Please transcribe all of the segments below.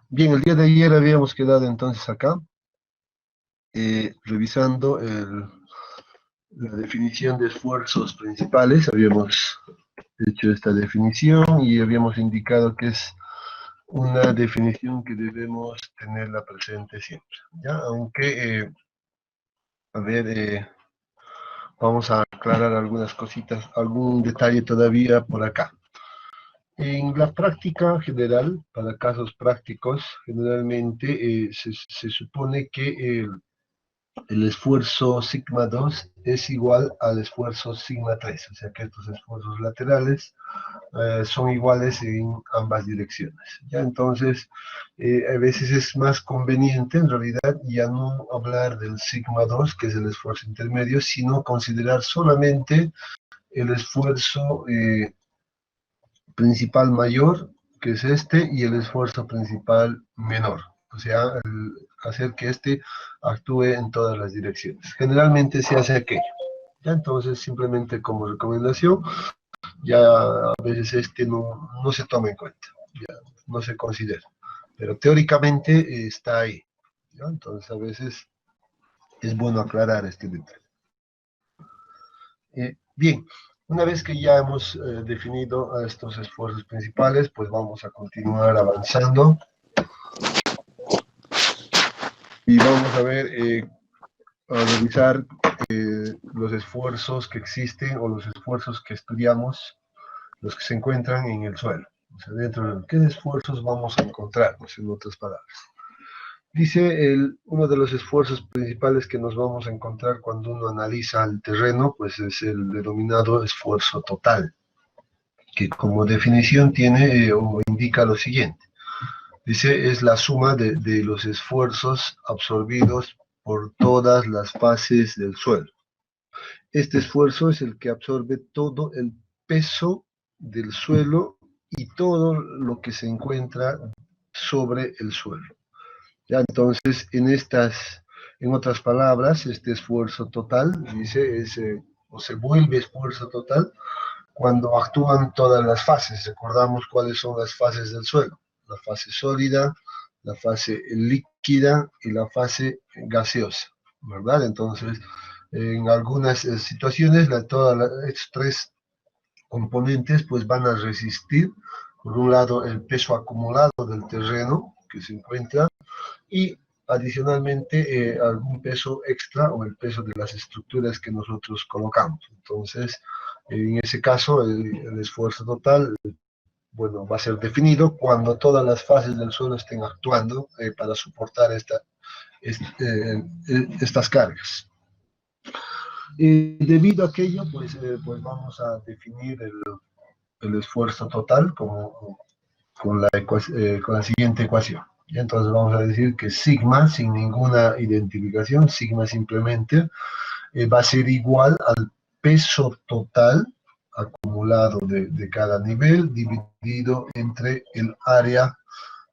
Bien, el día de ayer habíamos quedado entonces acá, revisando la definición de esfuerzos principales. Habíamos hecho esta definición y habíamos indicado que es una definición que debemos tenerla presente siempre, ¿ya? Aunque, a ver, vamos a aclarar algunas cositas, algún detalle todavía por acá. En la práctica general, para casos prácticos, generalmente se supone que el esfuerzo sigma 2 es igual al esfuerzo sigma 3, o sea que estos esfuerzos laterales son iguales en ambas direcciones. ¿Ya? Entonces, a veces es más conveniente en realidad ya no hablar del sigma 2, que es el esfuerzo intermedio, sino considerar solamente el esfuerzo principal mayor, que es este, y el esfuerzo principal menor. O sea, hacer que este actúe en todas las direcciones. Generalmente se hace aquello. ¿Ya? Entonces, simplemente como recomendación, ya a veces este no se toma en cuenta, ya no se considera. Pero teóricamente está ahí. ¿Ya? Entonces, a veces es bueno aclarar este detalle. Bien, una vez que ya hemos definido a estos esfuerzos principales, pues vamos a continuar avanzando y vamos a ver, a revisar los esfuerzos que existen o los esfuerzos que estudiamos, los que se encuentran en el suelo. O sea, dentro de qué esfuerzos vamos a encontrar, pues, en otras palabras. Dice uno de los esfuerzos principales que nos vamos a encontrar cuando uno analiza el terreno, pues es el denominado esfuerzo total, que como definición tiene o indica lo siguiente. Dice, es la suma de los esfuerzos absorbidos por todas las fases del suelo. Este esfuerzo es el que absorbe todo el peso del suelo y todo lo que se encuentra sobre el suelo. Ya, entonces, en otras palabras, este esfuerzo total, dice, o se vuelve esfuerzo total cuando actúan todas las fases. Recordamos cuáles son las fases del suelo: la fase sólida, la fase líquida y la fase gaseosa, ¿verdad? Entonces, en algunas situaciones, estos tres componentes pues van a resistir, por un lado, el peso acumulado del terreno que se encuentra y adicionalmente algún peso extra o el peso de las estructuras que nosotros colocamos. Entonces, en ese caso, el esfuerzo total, bueno, va a ser definido cuando todas las fases del suelo estén actuando para soportar estas cargas. Debido a aquello, pues vamos a definir el esfuerzo total con la siguiente ecuación. Y entonces vamos a decir que sigma, sin ninguna identificación, sigma simplemente va a ser igual al peso total acumulado de cada nivel dividido entre el área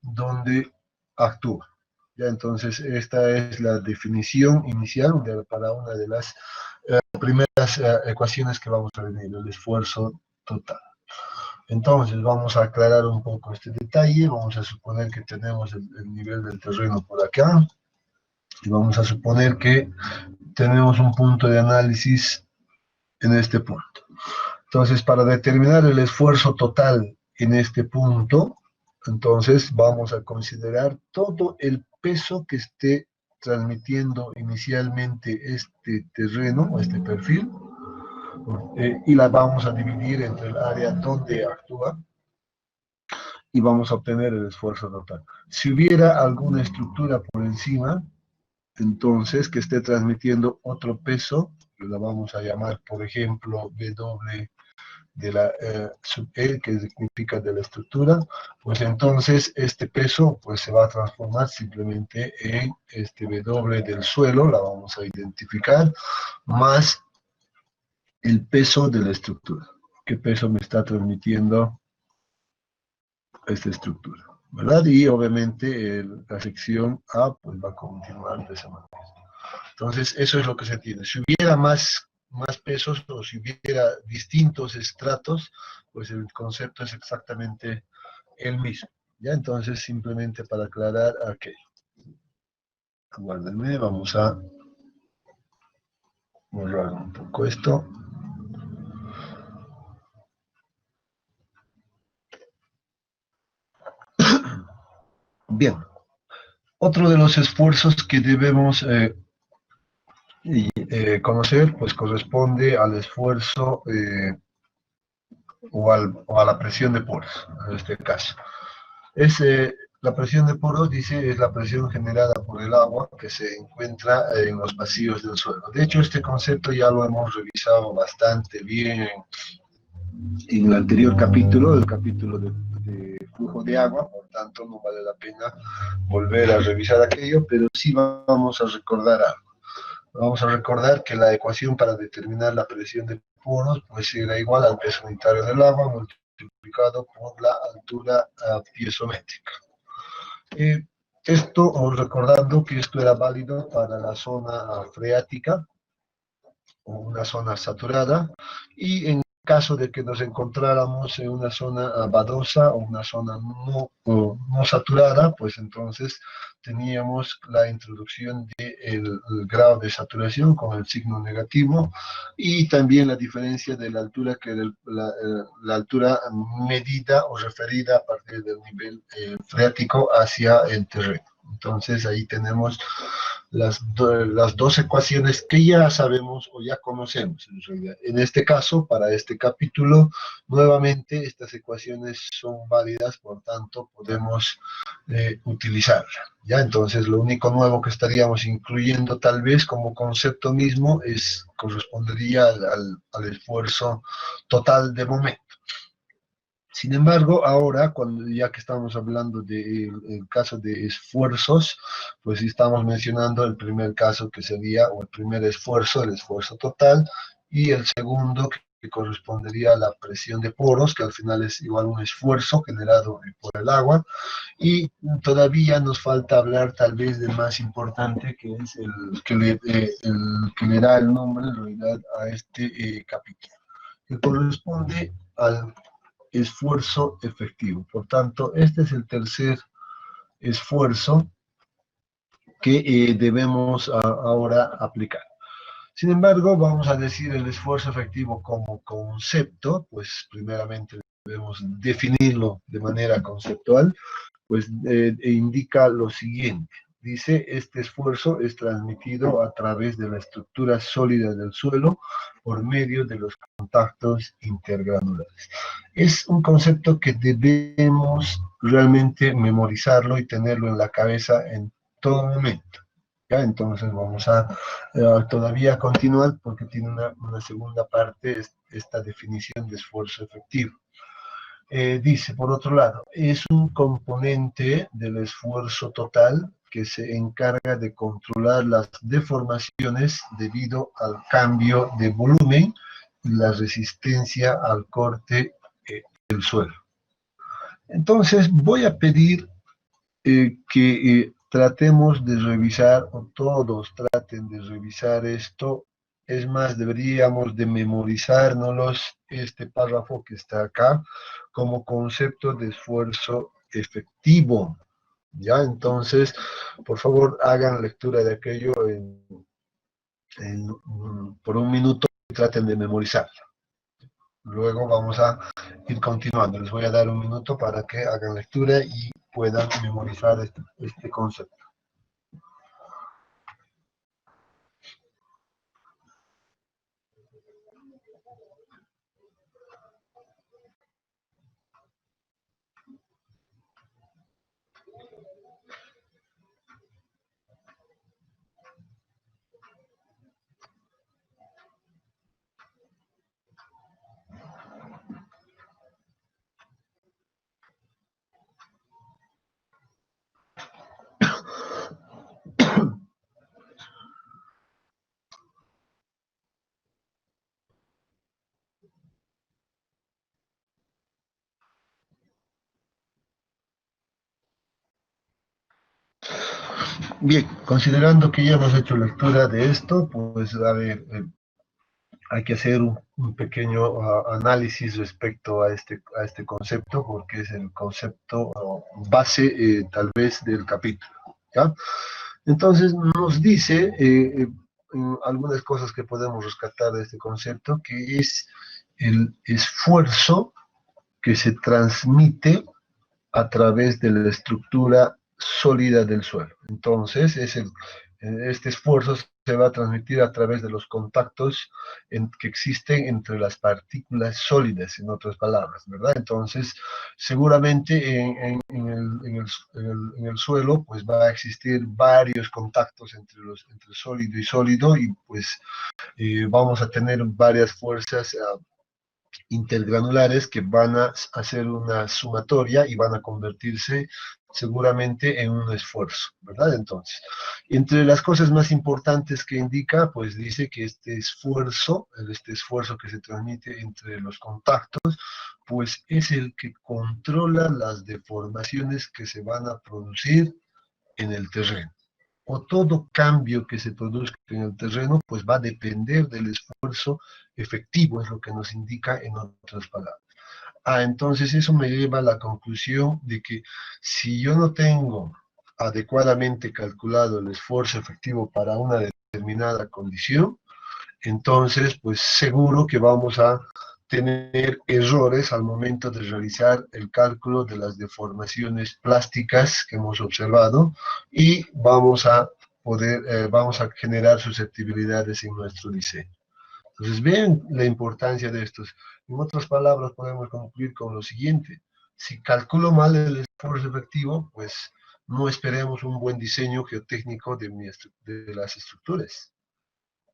donde actúa. Ya, entonces esta es la definición inicial para una de las primeras ecuaciones que vamos a venir, el esfuerzo total. Entonces vamos a aclarar un poco este detalle. Vamos a suponer que tenemos el nivel del terreno por acá y vamos a suponer que tenemos un punto de análisis en este punto. Entonces, para determinar el esfuerzo total en este punto, entonces vamos a considerar todo el peso que esté transmitiendo inicialmente este terreno o este perfil, y la vamos a dividir entre el área donde actúa y vamos a obtener el esfuerzo total. Si hubiera alguna estructura por encima, entonces, que esté transmitiendo otro peso, la vamos a llamar, por ejemplo, W de la sub E, que significa de la estructura, pues entonces este peso pues se va a transformar simplemente en este W del suelo, la vamos a identificar, más el peso de la estructura. ¿Qué peso me está transmitiendo esta estructura? ¿Verdad? Y obviamente la sección A pues va a continuar de esa manera. Entonces, eso es lo que se tiene. Si hubiera más pesos o si hubiera distintos estratos, pues el concepto es exactamente el mismo. Ya, entonces simplemente para aclarar aquello. Guárdenme, vamos a borrar un poco esto. Bien, otro de los esfuerzos que debemos conocer, pues corresponde al esfuerzo o a la presión de poros, en este caso. Es, la presión de poros, dice, es la presión generada por el agua que se encuentra en los vacíos del suelo. De hecho, este concepto ya lo hemos revisado bastante bien en el anterior capítulo, el capítulo de flujo de agua, por tanto no vale la pena volver a revisar aquello, pero sí vamos a recordar algo. Vamos a recordar que la ecuación para determinar la presión de poros pues era igual al peso unitario del agua multiplicado por la altura piezométrica. Esto, recordando que esto era válido para la zona freática o una zona saturada, y en caso de que nos encontráramos en una zona badosa o una zona no saturada, pues entonces teníamos la introducción del grado de saturación con el signo negativo y también la diferencia de la altura, que era la altura medida o referida a partir del nivel freático hacia el terreno. Entonces ahí tenemos las dos ecuaciones que ya sabemos o ya conocemos en realidad. En este caso, para este capítulo, nuevamente estas ecuaciones son válidas, por tanto podemos utilizarla. ¿Ya? Entonces lo único nuevo que estaríamos incluyendo tal vez como concepto mismo correspondería al esfuerzo total de momento. Sin embargo, ahora, ya que estamos hablando del caso de esfuerzos, pues sí estamos mencionando el primer caso que sería, o el primer esfuerzo, el esfuerzo total, y el segundo que correspondería a la presión de poros, que al final es igual a un esfuerzo generado por el agua, y todavía nos falta hablar tal vez del más importante, que es el que le da el nombre en realidad a este capítulo, que corresponde al esfuerzo efectivo. Por tanto, este es el tercer esfuerzo que debemos ahora aplicar. Sin embargo, vamos a decir el esfuerzo efectivo como concepto, pues primeramente debemos definirlo de manera conceptual, pues indica lo siguiente. Dice, este esfuerzo es transmitido a través de la estructura sólida del suelo por medio de los contactos intergranulares. Es un concepto que debemos realmente memorizarlo y tenerlo en la cabeza en todo momento. ¿Ya? Entonces vamos a todavía continuar porque tiene una segunda parte, esta definición de esfuerzo efectivo. Dice, por otro lado, es un componente del esfuerzo total que se encarga de controlar las deformaciones debido al cambio de volumen y la resistencia al corte del suelo. Entonces, voy a pedir que tratemos de revisar, o todos traten de revisar esto. Es más, deberíamos de memorizárnoslos este párrafo que está acá como concepto de esfuerzo efectivo. ¿Ya? Entonces, por favor, hagan lectura de aquello por un minuto y traten de memorizarlo. Luego vamos a ir continuando. Les voy a dar un minuto para que hagan lectura y puedan memorizar este concepto. Bien, considerando que ya hemos hecho lectura de esto, pues a ver, hay que hacer un pequeño análisis respecto a este concepto, porque es el concepto base tal vez del capítulo, ¿ya? Entonces nos dice algunas cosas que podemos rescatar de este concepto, que es el esfuerzo que se transmite a través de la estructura sólida del suelo. Entonces, este esfuerzo se va a transmitir a través de los contactos que existen entre las partículas sólidas, en otras palabras, ¿verdad? Entonces, seguramente en el suelo, pues va a existir varios contactos entre sólido y sólido, y pues vamos a tener varias fuerzas intergranulares que van a hacer una sumatoria y van a convertirse seguramente en un esfuerzo, ¿verdad? Entonces, entre las cosas más importantes que indica, pues dice que este esfuerzo que se transmite entre los contactos, pues es el que controla las deformaciones que se van a producir en el terreno. O todo cambio que se produzca en el terreno, pues va a depender del esfuerzo efectivo, es lo que nos indica en otras palabras. Entonces eso me lleva a la conclusión de que si yo no tengo adecuadamente calculado el esfuerzo efectivo para una determinada condición, entonces pues seguro que vamos a tener errores al momento de realizar el cálculo de las deformaciones plásticas que hemos observado, y vamos a generar susceptibilidades en nuestro diseño. Entonces, ven la importancia de estos. En otras palabras, podemos concluir con lo siguiente: si calculo mal el esfuerzo efectivo, pues no esperemos un buen diseño geotécnico de las estructuras.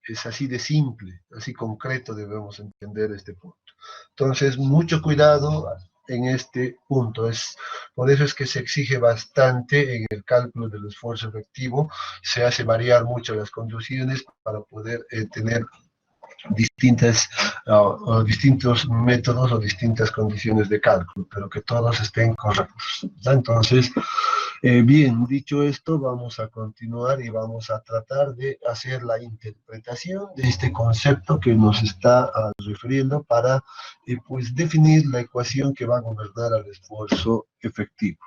Es así de simple, así concreto debemos entender este punto. Entonces, mucho cuidado en este punto. Por eso es que se exige bastante en el cálculo del esfuerzo efectivo. Se hace variar mucho las condiciones para poder tener distintos métodos o distintas condiciones de cálculo, pero que todos estén correctos. Entonces, bien, dicho esto, vamos a continuar y vamos a tratar de hacer la interpretación de este concepto que nos está refiriendo para pues definir la ecuación que va a gobernar al esfuerzo efectivo.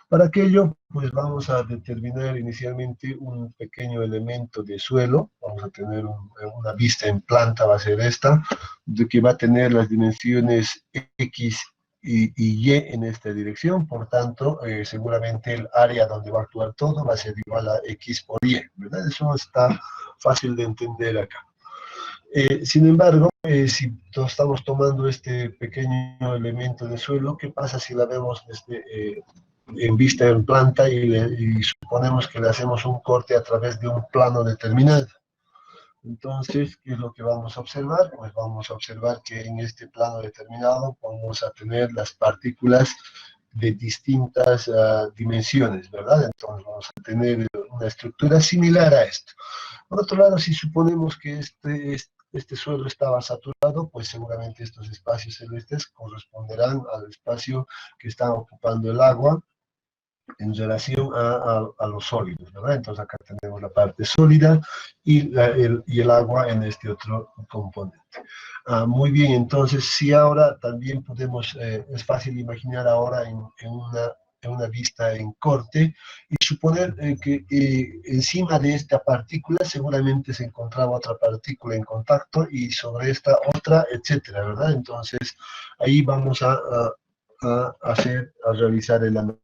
Para aquello, pues vamos a determinar inicialmente un pequeño elemento de suelo. Vamos a tener una vista en planta, va a ser esta, de que va a tener las dimensiones X y Y en esta dirección. Por tanto, seguramente el área donde va a actuar todo va a ser igual a X por Y, ¿verdad? Eso está fácil de entender acá. Sin embargo, si estamos tomando este pequeño elemento de suelo, ¿qué pasa si la vemos en vista en planta y suponemos que le hacemos un corte a través de un plano determinado? Entonces, ¿qué es lo que vamos a observar? Pues vamos a observar que en este plano determinado vamos a tener las partículas de distintas dimensiones, ¿verdad? Entonces vamos a tener una estructura similar a esto. Por otro lado, si suponemos que este suelo estaba saturado, pues seguramente estos espacios celestes corresponderán al espacio que está ocupando el agua en relación a los sólidos, ¿verdad? Entonces acá tenemos la parte sólida y el agua en este otro componente. Muy bien, entonces si ahora también podemos, es fácil imaginar ahora en una vista en corte, y suponer que encima de esta partícula seguramente se encontraba otra partícula en contacto, y sobre esta otra, etcétera, ¿verdad? Entonces ahí vamos a realizar el análisis.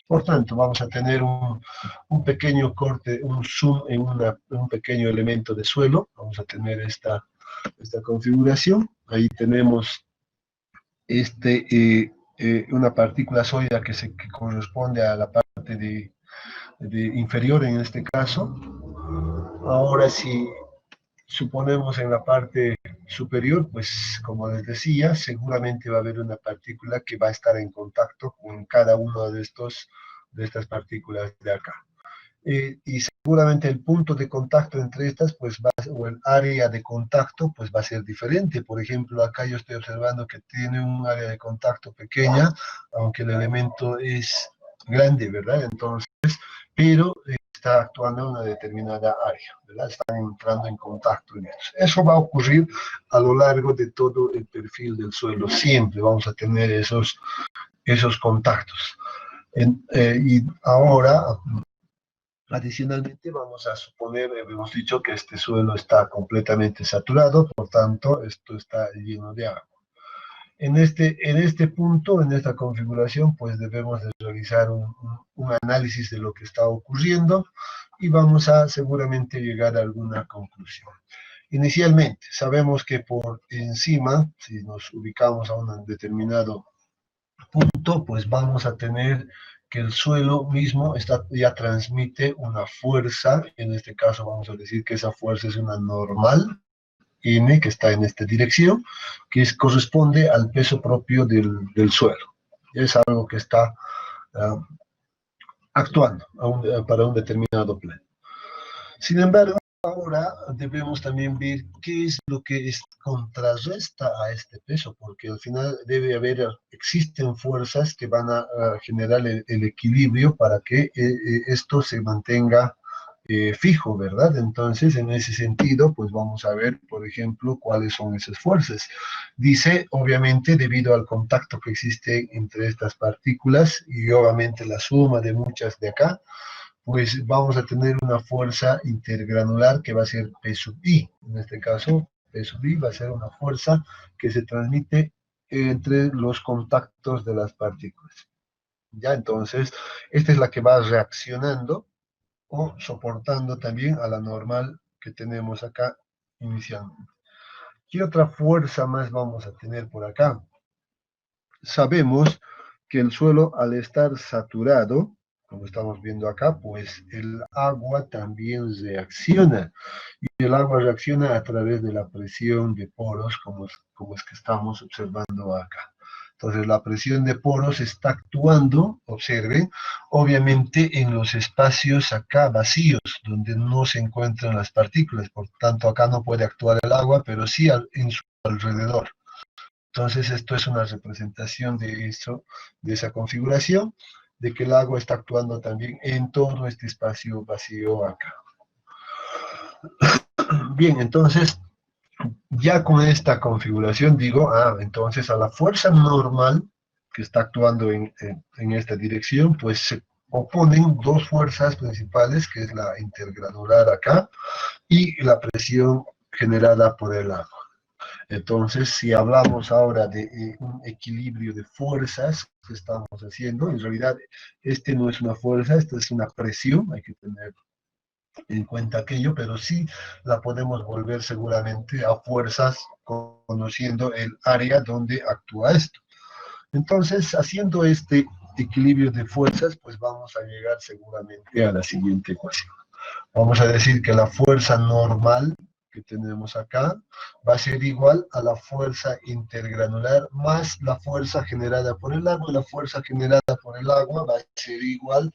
Por tanto, vamos a tener un pequeño corte, un zoom en un pequeño elemento de suelo. Vamos a tener esta configuración. Ahí tenemos una partícula sólida que corresponde a la parte inferior en este caso. Ahora, si suponemos en la parte superior, pues como les decía, seguramente va a haber una partícula que va a estar en contacto con cada una de estas partículas de acá. Y seguramente el punto de contacto entre estas, pues o el área de contacto, pues va a ser diferente. Por ejemplo, acá yo estoy observando que tiene un área de contacto pequeña, aunque el elemento es grande, ¿verdad? Entonces, pero está actuando en una determinada área, ¿verdad? Están entrando en contacto en eso. Eso va a ocurrir a lo largo de todo el perfil del suelo. Siempre vamos a tener esos contactos. Y ahora, adicionalmente, vamos a suponer, hemos dicho que este suelo está completamente saturado, por tanto, esto está lleno de agua. En este punto, en esta configuración, pues debemos de realizar un análisis de lo que está ocurriendo y vamos a seguramente llegar a alguna conclusión. Inicialmente, sabemos que por encima, si nos ubicamos a un determinado punto, pues vamos a tener que el suelo mismo ya transmite una fuerza, en este caso vamos a decir que esa fuerza es una normal, N, que está en esta dirección, corresponde al peso propio del suelo. Es algo que está actuando para un determinado plano. Sin embargo, ahora debemos también ver qué es lo que contrarresta a este peso, porque al final existen fuerzas que van a generar el equilibrio para que esto se mantenga fijo, ¿verdad? Entonces, en ese sentido, pues vamos a ver, por ejemplo, cuáles son esas fuerzas. Dice, obviamente, debido al contacto que existe entre estas partículas y obviamente la suma de muchas de acá, pues vamos a tener una fuerza intergranular que va a ser P sub I. En este caso, P sub I va a ser una fuerza que se transmite entre los contactos de las partículas. Ya, entonces, esta es la que va reaccionando o soportando también a la normal que tenemos acá inicialmente. ¿Qué otra fuerza más vamos a tener por acá? Sabemos que el suelo, al estar saturado, como estamos viendo acá, pues el agua también reacciona. Y el agua reacciona a través de la presión de poros, como es que estamos observando acá. Entonces la presión de poros está actuando, observen, obviamente en los espacios acá vacíos, donde no se encuentran las partículas. Por tanto, acá no puede actuar el agua, pero sí en su alrededor. Entonces esto es una representación de eso, de esa configuración, de que el agua está actuando también en todo este espacio vacío acá. Bien, entonces, ya con esta configuración digo, entonces a la fuerza normal que está actuando en esta dirección, pues se oponen dos fuerzas principales, que es la intergranular acá, y la presión generada por el agua. Entonces, si hablamos ahora de un equilibrio de fuerzas que estamos haciendo, en realidad este no es una fuerza, esto es una presión, hay que tener en cuenta aquello, pero sí la podemos volver seguramente a fuerzas conociendo el área donde actúa esto. Entonces, haciendo este equilibrio de fuerzas, pues vamos a llegar seguramente a la siguiente ecuación. Vamos a decir que la fuerza normal que tenemos acá va a ser igual a la fuerza intergranular más la fuerza generada por el agua. La fuerza generada por el agua va a ser igual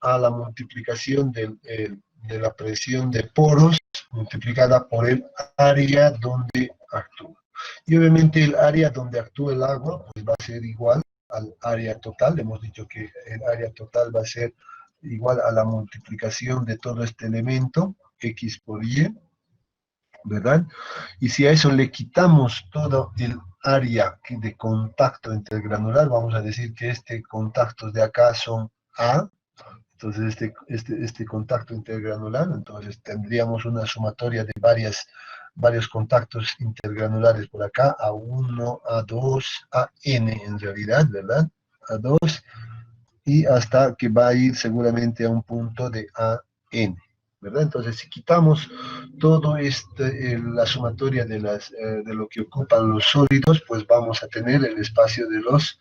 a la multiplicación de la presión de poros multiplicada por el área donde actúa. Y obviamente el área donde actúa el agua pues va a ser igual al área total. Hemos dicho que el área total va a ser igual a la multiplicación de todo este elemento, X por Y, ¿verdad? Y si a eso le quitamos todo el área de contacto intergranular, vamos a decir que este contacto de acá son A, entonces este contacto intergranular, entonces tendríamos una sumatoria de varios contactos intergranulares por acá, A1, A2, AN en realidad, ¿verdad? A2, y hasta que va a ir seguramente a un punto de AN, ¿verdad? Entonces, si quitamos todo la sumatoria de lo que ocupan los sólidos, pues vamos a tener el espacio de los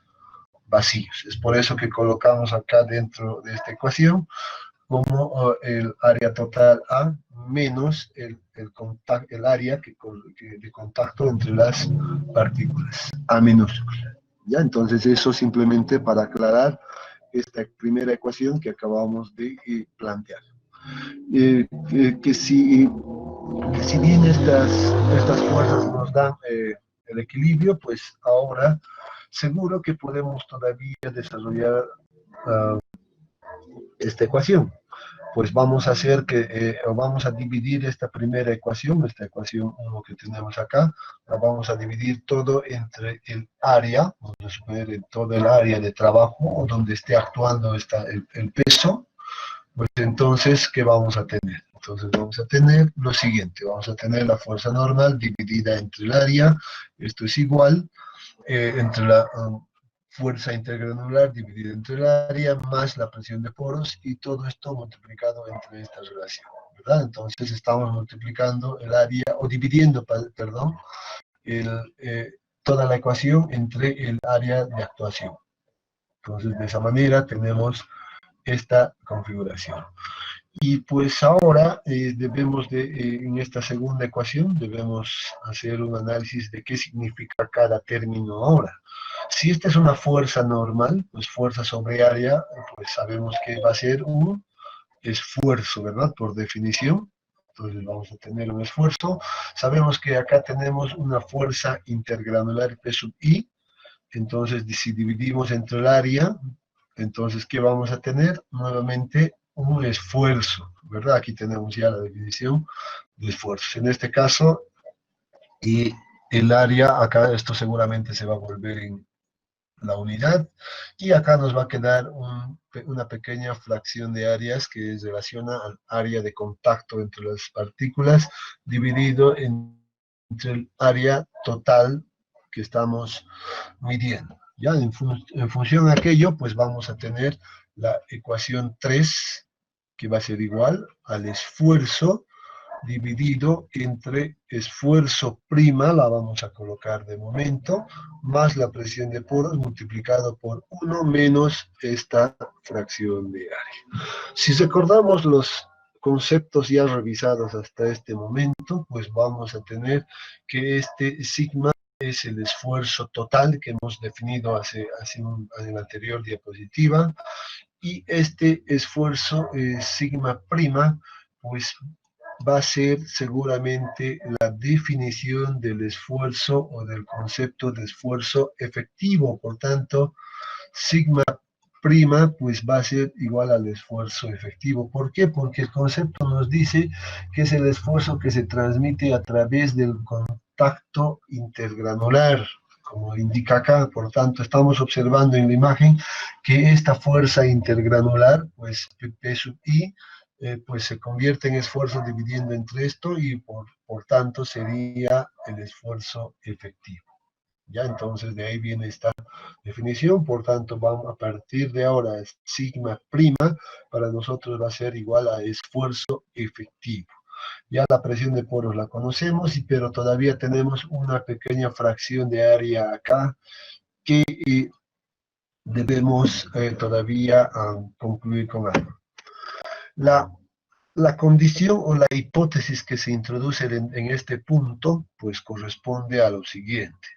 vacíos. Es por eso que colocamos acá dentro de esta ecuación como el área total A menos el área de contacto entre las partículas, A minúscula. ¿Ya? Entonces eso simplemente para aclarar esta primera ecuación que acabamos de plantear. Que si bien estas fuerzas nos dan el equilibrio, pues ahora seguro que podemos todavía desarrollar esta ecuación. pues vamos a hacer vamos a dividir esta primera ecuación, esta ecuación 1 que tenemos acá, la vamos a dividir todo entre el área, vamos a suponer en todo el área de trabajo, o donde esté actuando el peso. Pues entonces, ¿qué vamos a tener? Entonces vamos a tener lo siguiente, vamos a tener la fuerza normal dividida entre el área, esto es igual, entre la fuerza intergranular dividida entre el área más la presión de poros, y todo esto multiplicado entre esta relación, ¿verdad? Entonces estamos multiplicando el área, o dividiendo, perdón, toda la ecuación entre el área de actuación. Entonces de esa manera tenemos esta configuración. Y pues ahora en esta segunda ecuación, debemos hacer un análisis de qué significa cada término ahora. Si esta es una fuerza normal, pues fuerza sobre área, pues sabemos que va a ser un esfuerzo, ¿verdad? Por definición. Entonces vamos a tener un esfuerzo. Sabemos que acá tenemos una fuerza intergranular P sub I. Entonces, si dividimos entre el área, entonces, ¿qué vamos a tener? Nuevamente, un esfuerzo, ¿verdad? Aquí tenemos ya la definición de esfuerzos. En este caso, y el área, acá esto seguramente se va a volver en la unidad, y acá nos va a quedar una pequeña fracción de áreas que es relaciona al área de contacto entre las partículas, dividido entre el área total que estamos midiendo. Ya en función de aquello, pues vamos a tener la ecuación 3, que va a ser igual al esfuerzo dividido entre esfuerzo prima, la vamos a colocar de momento, más la presión de poros multiplicado por 1 menos esta fracción de área. Si recordamos los conceptos ya revisados hasta este momento, pues vamos a tener que este sigma es el esfuerzo total que hemos definido en la anterior diapositiva, y este esfuerzo sigma prima, pues va a ser seguramente la definición del esfuerzo o del concepto de esfuerzo efectivo. Por tanto, sigma prima pues va a ser igual al esfuerzo efectivo. ¿Por qué? Porque el concepto nos dice que es el esfuerzo que se transmite a través del contacto intergranular, como indica acá. Por tanto, estamos observando en la imagen que esta fuerza intergranular, pues P sub I, pues se convierte en esfuerzo dividiendo entre esto, y por tanto sería el esfuerzo efectivo. Ya, entonces de ahí viene esta definición. Por tanto, vamos a partir de ahora, sigma prima para nosotros va a ser igual a esfuerzo efectivo. Ya la presión de poros la conocemos, pero todavía tenemos una pequeña fracción de área acá que debemos todavía concluir con algo. La condición o la hipótesis que se introduce en este punto, pues corresponde a lo siguiente: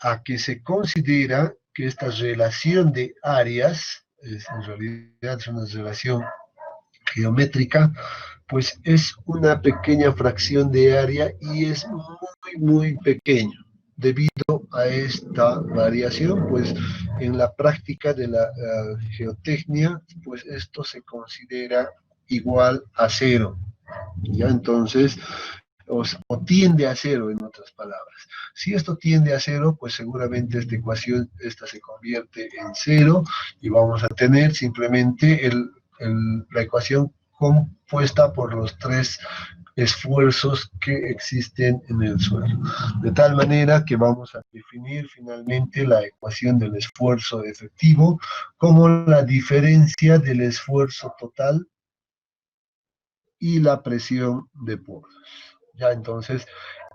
a que se considera que esta relación de áreas, en realidad es una relación geométrica, pues es una pequeña fracción de área y es muy pequeño. Debido a esta variación, pues en la práctica de la geotecnia, pues esto se considera igual a cero. ¿Ya? Entonces, o tiende a cero, en otras palabras. Si esto tiende a cero, pues seguramente esta ecuación se convierte en cero, y vamos a tener simplemente la ecuación compuesta por los tres esfuerzos que existen en el suelo. De tal manera que vamos a definir finalmente la ecuación del esfuerzo efectivo como la diferencia del esfuerzo total y la presión de poros. Ya, entonces,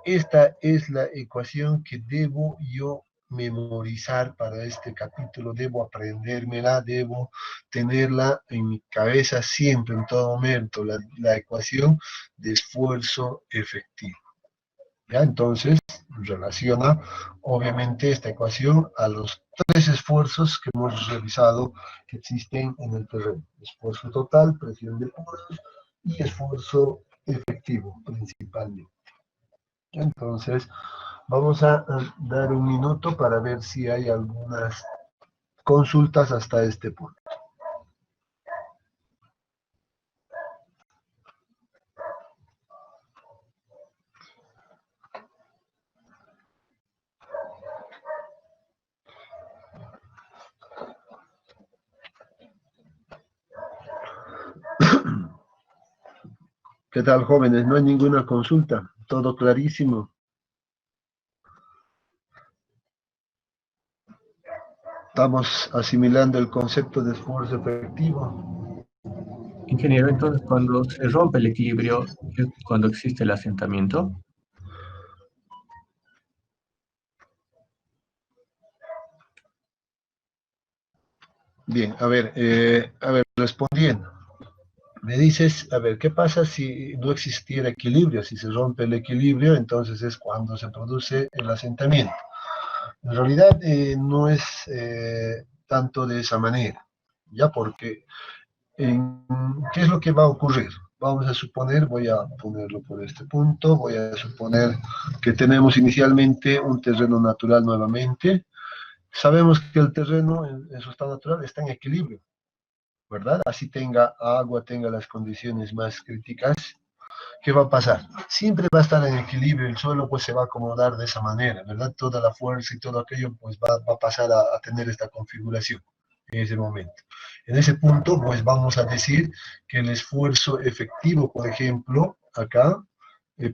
esta es la ecuación que debo yo memorizar para este capítulo, debo aprendérmela, debo tenerla en mi cabeza siempre, en todo momento, la ecuación de esfuerzo efectivo. ¿Ya? Entonces, relaciona obviamente esta ecuación a los tres esfuerzos que hemos revisado que existen en el terreno: esfuerzo total, presión de poros y esfuerzo efectivo principalmente. Entonces, vamos a dar un minuto para ver si hay algunas consultas hasta este punto. ¿Qué tal, jóvenes? ¿No hay ninguna consulta? ¿Todo clarísimo? Estamos asimilando el concepto de esfuerzo efectivo. Ingeniero, entonces cuando se rompe el equilibrio, es cuando existe el asentamiento. Bien, a ver, respondiendo. Me dices, a ver, ¿qué pasa si no existiera equilibrio? Si se rompe el equilibrio, entonces es cuando se produce el asentamiento. En realidad no es tanto de esa manera, ya porque ¿qué es lo que va a ocurrir? Vamos a suponer, voy a ponerlo por este punto, voy a suponer que tenemos inicialmente un terreno natural nuevamente. Sabemos que el terreno en su estado natural está en equilibrio, ¿verdad? Así tenga agua, tenga las condiciones más críticas, ¿qué va a pasar? Siempre va a estar en equilibrio, el suelo pues se va a acomodar de esa manera, ¿verdad? Toda la fuerza y todo aquello pues va a pasar a tener esta configuración en ese momento. En ese punto pues vamos a decir que el esfuerzo efectivo, por ejemplo, acá,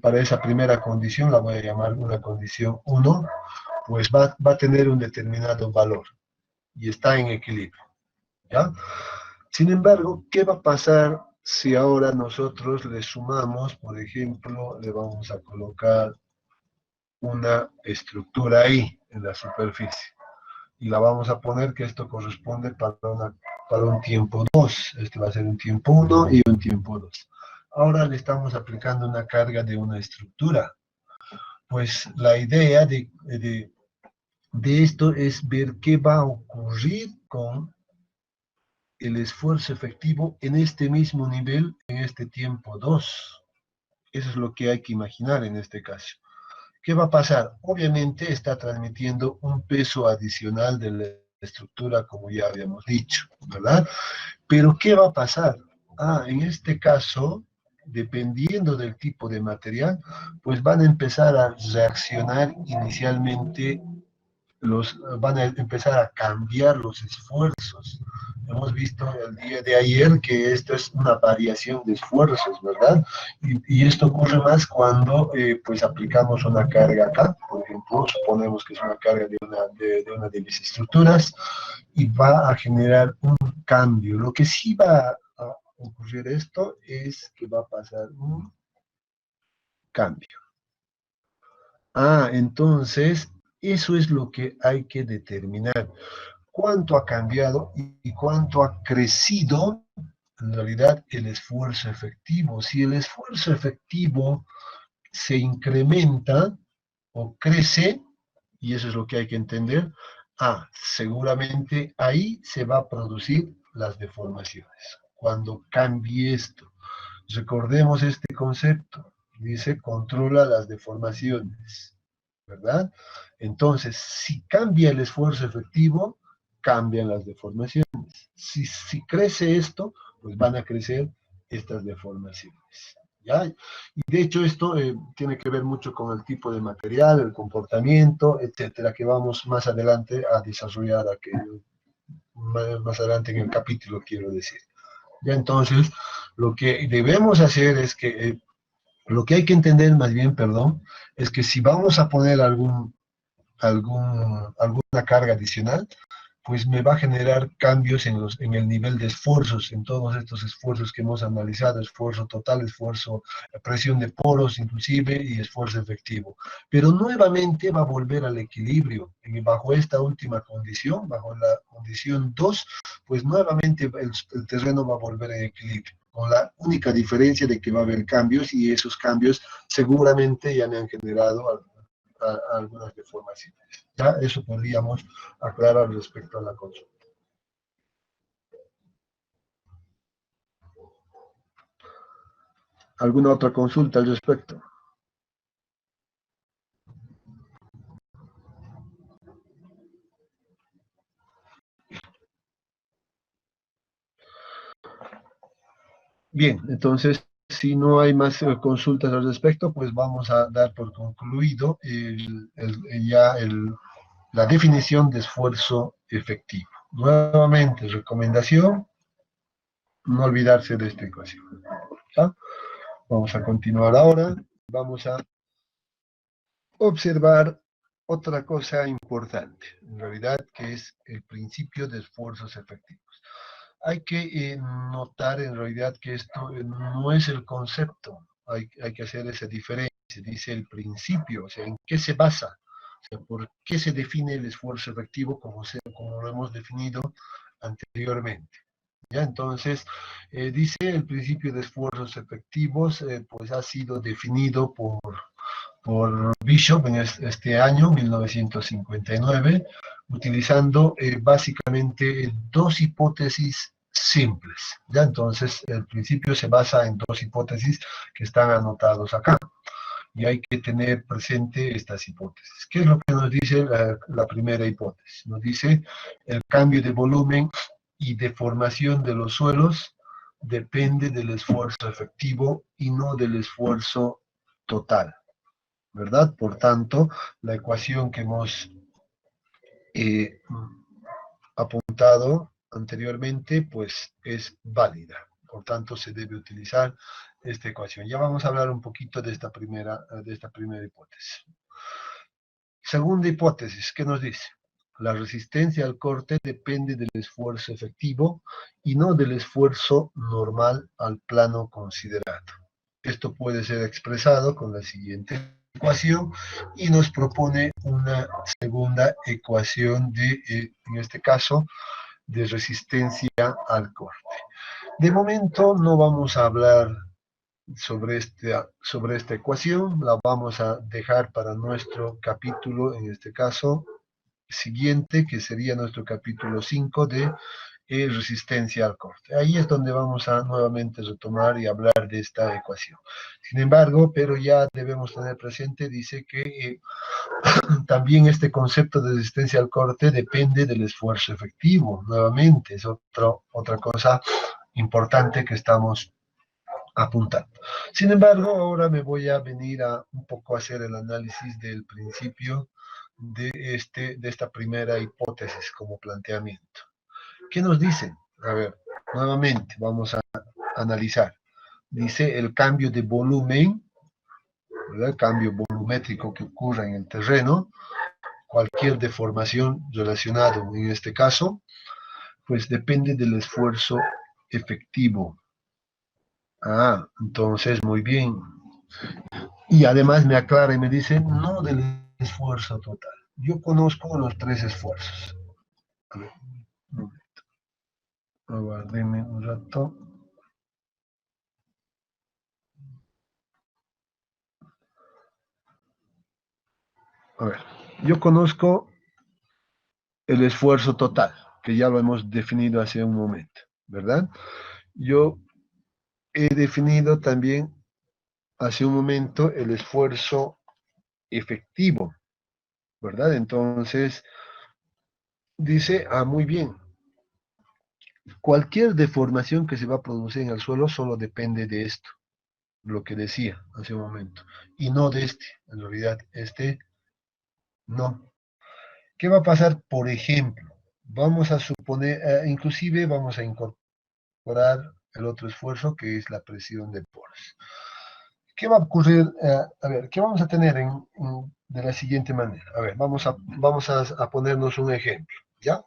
para esa primera condición, la voy a llamar una condición 1, pues va a tener un determinado valor y está en equilibrio, ¿ya? Sin embargo, ¿qué va a pasar si ahora nosotros le sumamos, por ejemplo, le vamos a colocar una estructura ahí en la superficie? Y la vamos a poner que esto corresponde para un tiempo 2. Este va a ser un tiempo 1 y un tiempo 2. Ahora le estamos aplicando una carga de una estructura. Pues la idea de esto es ver qué va a ocurrir con el esfuerzo efectivo en este mismo nivel, en este tiempo 2. Eso es lo que hay que imaginar en este caso. ¿Qué va a pasar? Obviamente está transmitiendo un peso adicional de la estructura, como ya habíamos dicho, ¿verdad? Pero ¿qué va a pasar? En este caso, dependiendo del tipo de material, pues van a empezar a reaccionar inicialmente van a empezar a cambiar los esfuerzos. Hemos visto el día de ayer que esto es una variación de esfuerzos, ¿verdad? Y esto ocurre más cuando pues aplicamos una carga acá, por ejemplo, suponemos que es una carga de una de mis estructuras y va a generar un cambio. Lo que sí va a ocurrir esto es que va a pasar un cambio. Entonces, eso es lo que hay que determinar. ¿Cuánto ha cambiado y cuánto ha crecido en realidad el esfuerzo efectivo? Si el esfuerzo efectivo se incrementa o crece, y eso es lo que hay que entender, seguramente ahí se va a producir las deformaciones. Cuando cambie esto, recordemos este concepto, dice controla las deformaciones, ¿verdad? Entonces, si cambia el esfuerzo efectivo, cambian las deformaciones. Si crece esto, pues van a crecer estas deformaciones. ¿Ya? Y de hecho esto tiene que ver mucho con el tipo de material, el comportamiento, etcétera, que vamos más adelante a desarrollar aquello, más adelante en el capítulo, quiero decir. Ya entonces, lo que debemos hacer es que, lo que hay que entender más bien, perdón, es que si vamos a poner alguna carga adicional, pues me va a generar cambios en el nivel de esfuerzos, en todos estos esfuerzos que hemos analizado, esfuerzo total, esfuerzo, presión de poros inclusive y esfuerzo efectivo. Pero nuevamente va a volver al equilibrio. Bajo esta última condición, bajo la condición 2, pues nuevamente el terreno va a volver en equilibrio, con la única diferencia de que va a haber cambios y esos cambios seguramente ya me han generado algunas deformaciones. Ya eso podríamos aclarar respecto a la consulta. ¿Alguna otra consulta al respecto? Bien, entonces, si no hay más consultas al respecto, pues vamos a dar por concluido la definición de esfuerzo efectivo. Nuevamente, recomendación, no olvidarse de esta ecuación. ¿Ya? Vamos a continuar ahora. Vamos a observar otra cosa importante, en realidad, que es el principio de esfuerzos efectivos. Hay que notar en realidad que esto no es el concepto, hay que hacer esa diferencia, dice el principio, o sea, ¿en qué se basa? O sea, ¿por qué se define el esfuerzo efectivo como lo hemos definido anteriormente? ¿Ya? Entonces, dice el principio de esfuerzos efectivos, pues ha sido definido por Bishop en este año, 1959, utilizando básicamente dos hipótesis simples. ¿Ya? Entonces, el principio se basa en dos hipótesis que están anotados acá. Y hay que tener presente estas hipótesis. ¿Qué es lo que nos dice la primera hipótesis? Nos dice el cambio de volumen y deformación de los suelos depende del esfuerzo efectivo y no del esfuerzo total, ¿verdad? Por tanto, la ecuación que hemos eh, apuntado anteriormente, pues es válida. Por tanto, se debe utilizar esta ecuación. Ya vamos a hablar un poquito de esta primera hipótesis. Segunda hipótesis, ¿qué nos dice? La resistencia al corte depende del esfuerzo efectivo y no del esfuerzo normal al plano considerado. Esto puede ser expresado con la siguiente ecuación y nos propone una segunda ecuación en este caso, de resistencia al corte. De momento no vamos a hablar sobre esta ecuación, la vamos a dejar para nuestro capítulo, en este caso, siguiente, que sería nuestro capítulo 5 de resistencia al corte. Ahí es donde vamos a nuevamente retomar y hablar de esta ecuación. Sin embargo, pero ya debemos tener presente, dice que también este concepto de resistencia al corte depende del esfuerzo efectivo. Nuevamente, es otra cosa importante que estamos apuntando. Sin embargo, ahora me voy a venir a un poco a hacer el análisis del principio de esta primera hipótesis como planteamiento. ¿Qué nos dicen? A ver, nuevamente vamos a analizar. Dice el cambio de volumen, ¿verdad? El cambio volumétrico que ocurre en el terreno, cualquier deformación relacionada en este caso, pues depende del esfuerzo efectivo. Ah, entonces muy bien. Y además me aclara y me dice, no del esfuerzo total. Yo conozco los tres esfuerzos. A ver, un momento. Aguárdeme un rato. A ver, yo conozco el esfuerzo total, que ya lo hemos definido hace un momento, ¿verdad? Yo he definido también hace un momento el esfuerzo efectivo, ¿verdad? Entonces, dice, muy bien, cualquier deformación que se va a producir en el suelo solo depende de esto, lo que decía hace un momento, y no de en realidad, no. ¿Qué va a pasar? Por ejemplo, vamos a suponer, inclusive vamos a incorporar el otro esfuerzo que es la presión de poros. ¿Qué va a ocurrir? A ver, ¿qué vamos a tener de la siguiente manera? A ver, vamos a ponernos un ejemplo, ¿ya?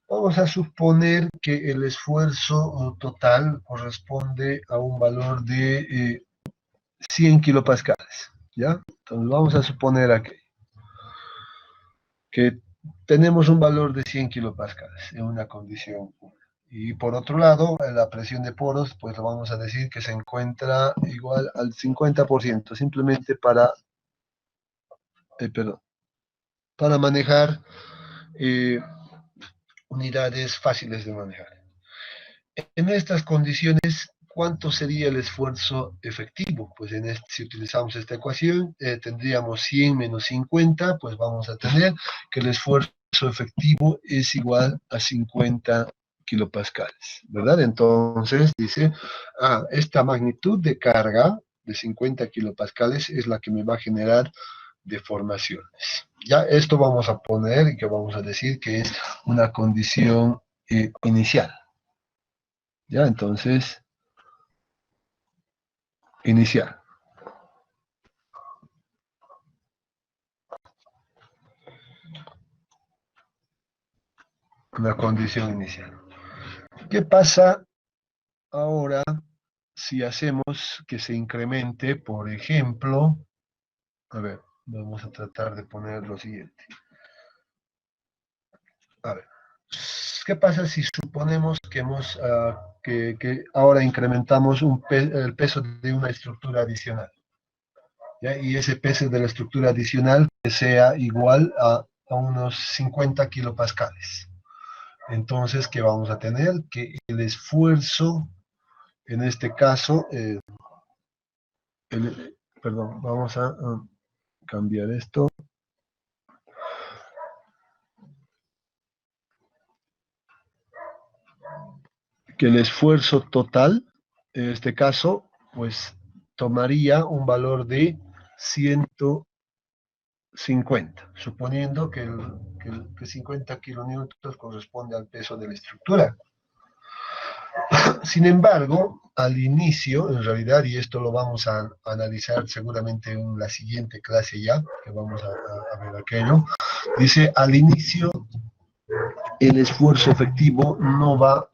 Vamos a suponer que el esfuerzo total corresponde a un valor de 100 kilopascales, ¿ya? Entonces vamos a suponer aquí que tenemos un valor de 100 kilopascales en una condición 1. Y por otro lado, la presión de poros, pues lo vamos a decir que se encuentra igual al 50%, simplemente para manejar unidades fáciles de manejar. En estas condiciones, ¿cuánto sería el esfuerzo efectivo? Pues si utilizamos esta ecuación, tendríamos 100 menos 50, pues vamos a tener que el esfuerzo efectivo es igual a 50 kilopascales, ¿verdad? Entonces dice, esta magnitud de carga de 50 kilopascales es la que me va a generar deformaciones. Ya esto vamos a poner y que vamos a decir que es una condición inicial. Ya, entonces, inicial. Una condición inicial. ¿Qué pasa ahora si hacemos que se incremente, por ejemplo, a ver, vamos a tratar de poner lo siguiente. A ver, ¿qué pasa si suponemos que que ahora incrementamos el peso de una estructura adicional? ¿Ya? Y ese peso de la estructura adicional que sea igual a unos 50 kilopascales. Entonces, ¿qué vamos a tener? Que el esfuerzo, en este caso, perdón, vamos a cambiar esto. Que el esfuerzo total, en este caso, pues tomaría un valor de 150, suponiendo que 50 kilonewtons corresponde al peso de la estructura. Sin embargo, al inicio, en realidad, y esto lo vamos a analizar seguramente en la siguiente clase ya, que vamos a ver aquello, dice, al inicio el esfuerzo efectivo no va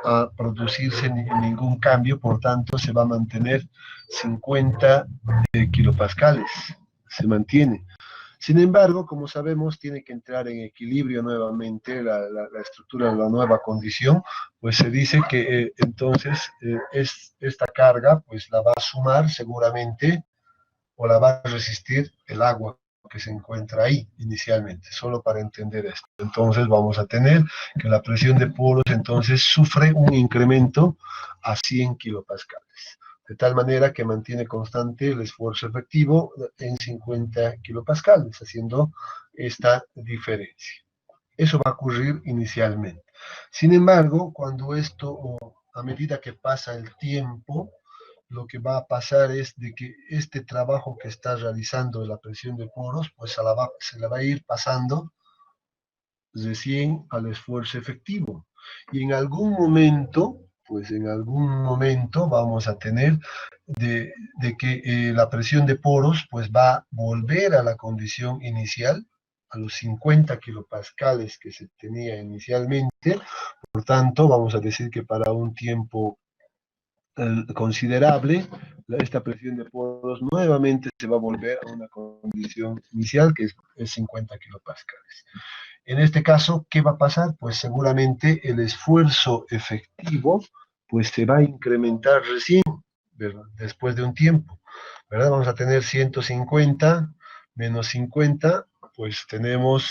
a producirse ningún cambio, por tanto se va a mantener 50 kilopascales, se mantiene. Sin embargo, como sabemos, tiene que entrar en equilibrio nuevamente la estructura de la nueva condición, pues se dice que entonces esta carga pues la va a sumar seguramente o la va a resistir el agua que se encuentra ahí inicialmente, solo para entender esto. Entonces vamos a tener que la presión de poros entonces sufre un incremento a 100 kilopascales, de tal manera que mantiene constante el esfuerzo efectivo en 50 kilopascales, haciendo esta diferencia. Eso va a ocurrir inicialmente. Sin embargo, cuando esto, a medida que pasa el tiempo, lo que va a pasar es de que este trabajo que está realizando la presión de poros, pues se la va a ir pasando recién al esfuerzo efectivo. Y en algún momento, pues en algún momento vamos a tener de que la presión de poros pues va a volver a la condición inicial, a los 50 kilopascales que se tenía inicialmente. Por tanto, vamos a decir que para un tiempo considerable, esta presión de poros nuevamente se va a volver a una condición inicial que es 50 kilopascales. En este caso, ¿qué va a pasar? Pues seguramente el esfuerzo efectivo pues se va a incrementar recién, ¿verdad? Después de un tiempo, ¿verdad? Vamos a tener 150 menos 50, pues tenemos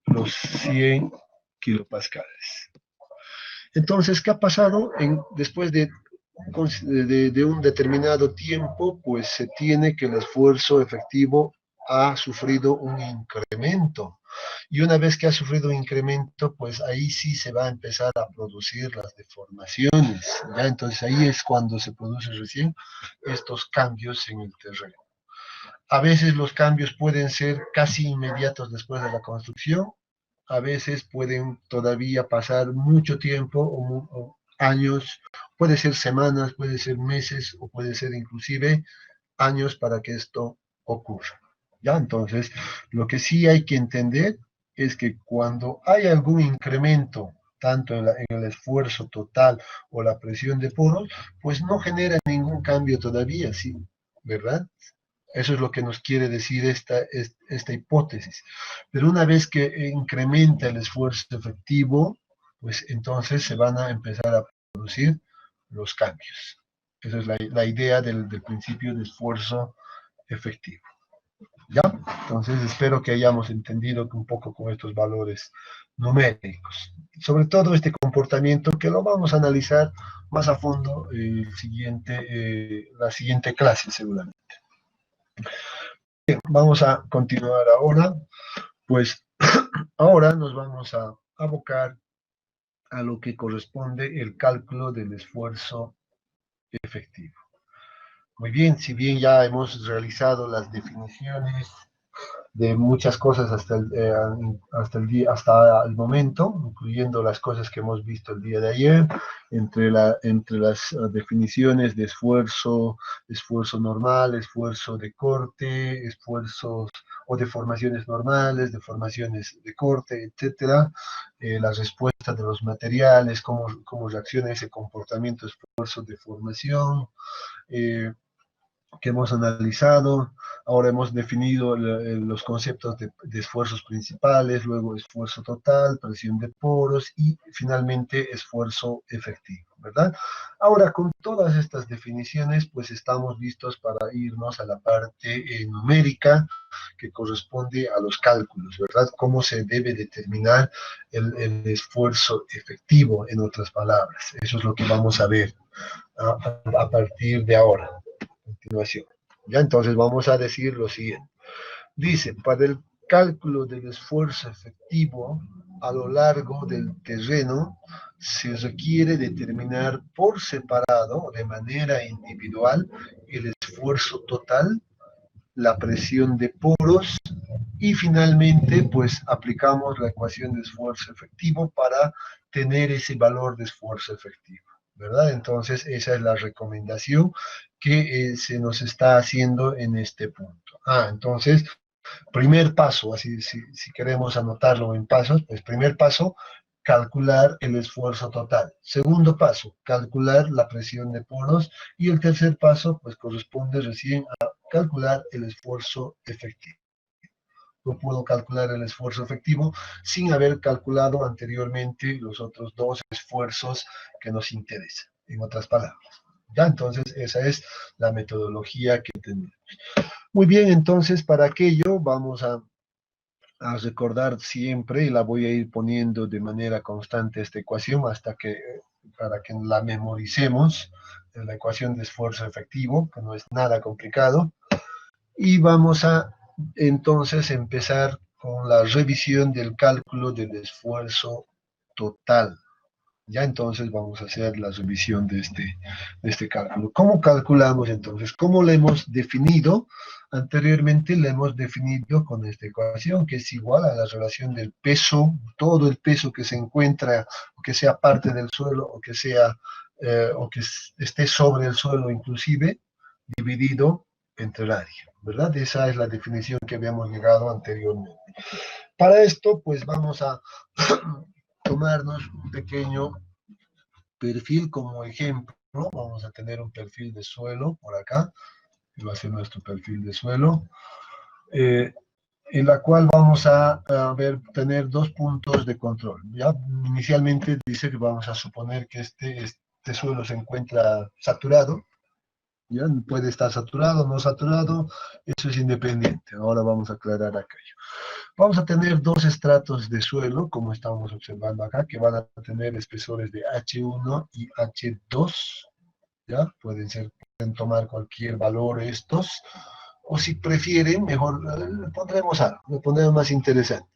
los 100 kilopascales. Entonces, ¿qué ha pasado? Después de un determinado tiempo, pues se tiene que el esfuerzo efectivo ha sufrido un incremento. Y una vez que ha sufrido un incremento, pues ahí sí se va a empezar a producir las deformaciones. ¿Ya? Entonces ahí es cuando se producen recién estos cambios en el terreno. A veces los cambios pueden ser casi inmediatos después de la construcción, a veces pueden todavía pasar mucho tiempo o años, puede ser semanas, puede ser meses o puede ser inclusive años para que esto ocurra. ¿Ya? Entonces, lo que sí hay que entender es que cuando hay algún incremento, tanto en el esfuerzo total o la presión de poros, pues no genera ningún cambio todavía, ¿sí? ¿Verdad? Eso es lo que nos quiere decir esta hipótesis. Pero una vez que incrementa el esfuerzo efectivo, pues entonces se van a empezar a producir los cambios. Esa es la idea del principio de esfuerzo efectivo. ¿Ya? Entonces espero que hayamos entendido un poco con estos valores numéricos. Sobre todo este comportamiento que lo vamos a analizar más a fondo la siguiente clase seguramente. Bien, vamos a continuar ahora. Pues ahora nos vamos a abocar a lo que corresponde el cálculo del esfuerzo efectivo. Muy bien, si bien ya hemos realizado las definiciones de muchas cosas hasta el momento, incluyendo las cosas que hemos visto el día de ayer, entre las definiciones de esfuerzo, esfuerzo normal, esfuerzo de corte, esfuerzos o deformaciones normales, deformaciones de corte, etcétera, las respuestas de los materiales, cómo reacciona ese comportamiento, esfuerzo de formación, que hemos analizado. Ahora hemos definido los conceptos de esfuerzos principales, luego esfuerzo total, presión de poros y finalmente esfuerzo efectivo, ¿verdad? Ahora, con todas estas definiciones, pues estamos listos para irnos a la parte numérica que corresponde a los cálculos, ¿verdad? Cómo se debe determinar el esfuerzo efectivo, en otras palabras. Eso es lo que vamos a ver a partir de ahora. Continuación. Ya, entonces vamos a decir lo siguiente. Dice, para el cálculo del esfuerzo efectivo a lo largo del terreno, se requiere determinar por separado, de manera individual, el esfuerzo total, la presión de poros y finalmente, pues aplicamos la ecuación de esfuerzo efectivo para tener ese valor de esfuerzo efectivo, ¿verdad? Entonces, esa es la recomendación que se nos está haciendo en este punto. Entonces, primer paso, así si queremos anotarlo en pasos, pues primer paso, calcular el esfuerzo total. Segundo paso, calcular la presión de poros. Y el tercer paso, pues corresponde recién a calcular el esfuerzo efectivo. No puedo calcular el esfuerzo efectivo sin haber calculado anteriormente los otros dos esfuerzos que nos interesan, en otras palabras. ¿Ya? Entonces, esa es la metodología que tenemos. Muy bien, entonces, para aquello vamos a recordar siempre, y la voy a ir poniendo de manera constante esta ecuación para que la memoricemos, la ecuación de esfuerzo efectivo, que no es nada complicado. Y vamos a entonces empezar con la revisión del cálculo del esfuerzo total. Ya entonces vamos a hacer la revisión de este cálculo. ¿Cómo calculamos entonces? ¿Cómo lo hemos definido? Anteriormente lo hemos definido con esta ecuación, que es igual a la relación del peso, todo el peso que se encuentra, o que sea parte del suelo, o que esté sobre el suelo inclusive, dividido entre el área, ¿verdad? Esa es la definición que habíamos llegado anteriormente. Para esto, pues vamos a tomarnos un pequeño perfil como ejemplo. Vamos a tener un perfil de suelo por acá, que va a ser nuestro perfil de suelo, en la cual vamos a tener dos puntos de control. Ya inicialmente dice que vamos a suponer que este suelo se encuentra saturado. ¿Ya? Puede estar saturado, no saturado, eso es independiente. Ahora vamos a aclarar aquello. Vamos a tener dos estratos de suelo, como estamos observando acá, que van a tener espesores de H1 y H2, ¿ya? Pueden tomar cualquier valor estos, o si prefieren, mejor le pondremos algo, le pondremos más interesante.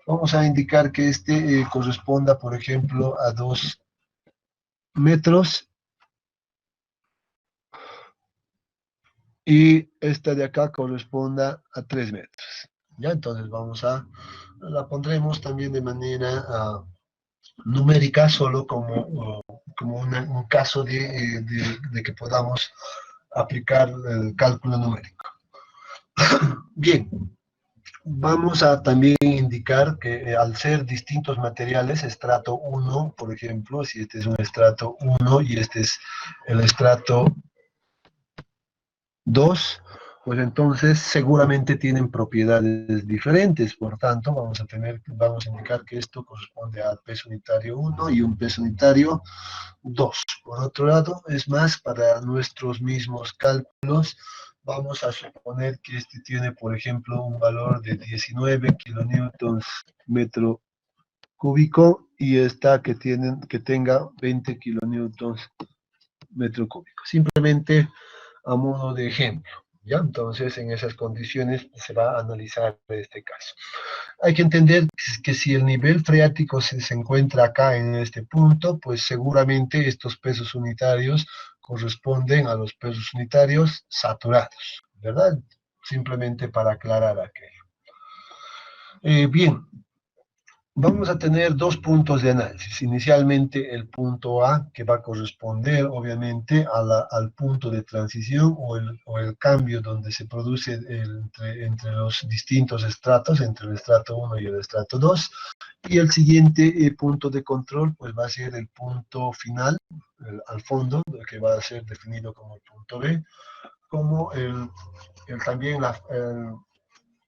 Vamos a indicar que este corresponda, por ejemplo, a 2 metros, y esta de acá corresponda a 3 metros. ¿Ya? Entonces la pondremos también de manera numérica, solo como un caso de que podamos aplicar el cálculo numérico. Bien, vamos a también indicar que al ser distintos materiales, estrato 1, por ejemplo, si este es un estrato 1 y este es el estrato 2, pues entonces seguramente tienen propiedades diferentes. Por tanto, vamos a indicar que esto corresponde al peso unitario 1 y un peso unitario 2. Por otro lado, es más, para nuestros mismos cálculos, vamos a suponer que este tiene, por ejemplo, un valor de 19 kilonewtons metro cúbico y esta que tenga 20 kilonewtons metro cúbico. Simplemente a modo de ejemplo, ¿ya? Entonces, en esas condiciones se va a analizar este caso. Hay que entender que si el nivel freático se encuentra acá en este punto, pues seguramente estos pesos unitarios corresponden a los pesos unitarios saturados, ¿verdad? Simplemente para aclarar aquello. Bien, vamos a tener dos puntos de análisis. Inicialmente el punto A, que va a corresponder obviamente al punto de transición o el cambio donde se produce entre los distintos estratos, entre el estrato 1 y el estrato 2. Y el siguiente punto de control pues va a ser el punto final, al fondo, que va a ser definido como el punto B, como también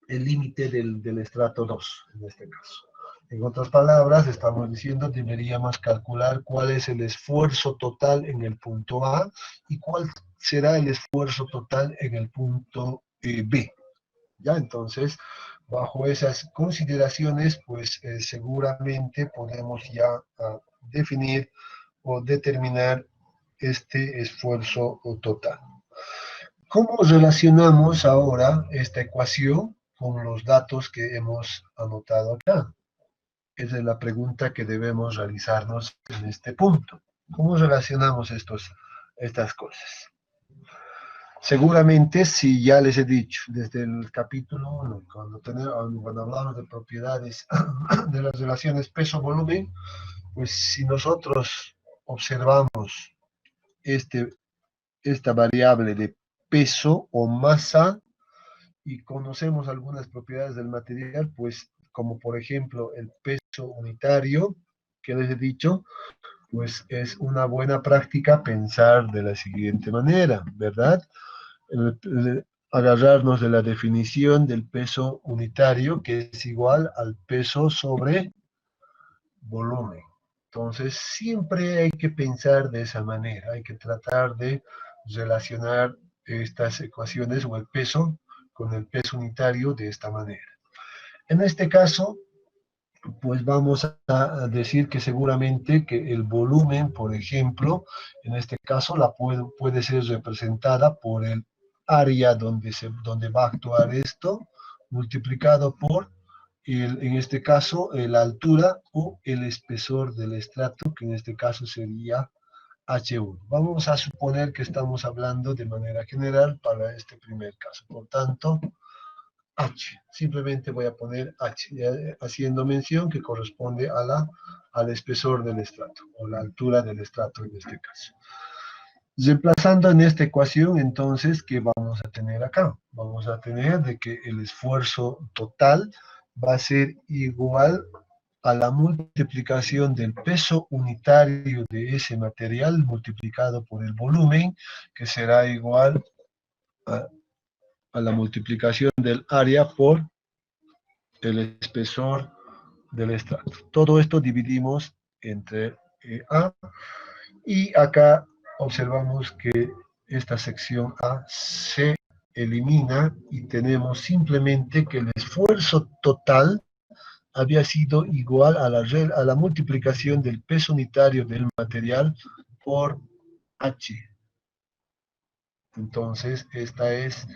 el límite del estrato 2, en este caso. En otras palabras, estamos diciendo, deberíamos calcular cuál es el esfuerzo total en el punto A y cuál será el esfuerzo total en el punto B. ¿Ya? Entonces, bajo esas consideraciones, pues seguramente podemos ya definir o determinar este esfuerzo total. ¿Cómo relacionamos ahora esta ecuación con los datos que hemos anotado acá? Esa es la pregunta que debemos realizarnos en este punto. ¿Cómo relacionamos estas cosas? Seguramente, si ya les he dicho desde el capítulo 1, cuando hablamos de propiedades de las relaciones peso-volumen, pues si nosotros observamos esta variable de peso o masa y conocemos algunas propiedades del material, pues como por ejemplo el peso unitario que les he dicho, pues es una buena práctica pensar de la siguiente manera, ¿verdad? Agarrarnos de la definición del peso unitario, que es igual al peso sobre volumen. Entonces, siempre hay que pensar de esa manera, hay que tratar de relacionar estas ecuaciones o el peso con el peso unitario de esta manera. En este caso, pues vamos a decir que seguramente que el volumen, por ejemplo, en este caso puede ser representada por el área donde va a actuar esto, multiplicado por, en este caso, la altura o el espesor del estrato, que en este caso sería H1. Vamos a suponer que estamos hablando de manera general para este primer caso. Por tanto, H. Simplemente voy a poner H, haciendo mención que corresponde al espesor del estrato, o la altura del estrato en este caso. Reemplazando en esta ecuación, entonces, ¿qué vamos a tener acá? Vamos a tener de que el esfuerzo total va a ser igual a la multiplicación del peso unitario de ese material multiplicado por el volumen, que será igual a la multiplicación del área por el espesor del estrato. Todo esto dividimos entre A, y acá observamos que esta sección A se elimina y tenemos simplemente que el esfuerzo total había sido igual a la multiplicación del peso unitario del material por H. Entonces, esta es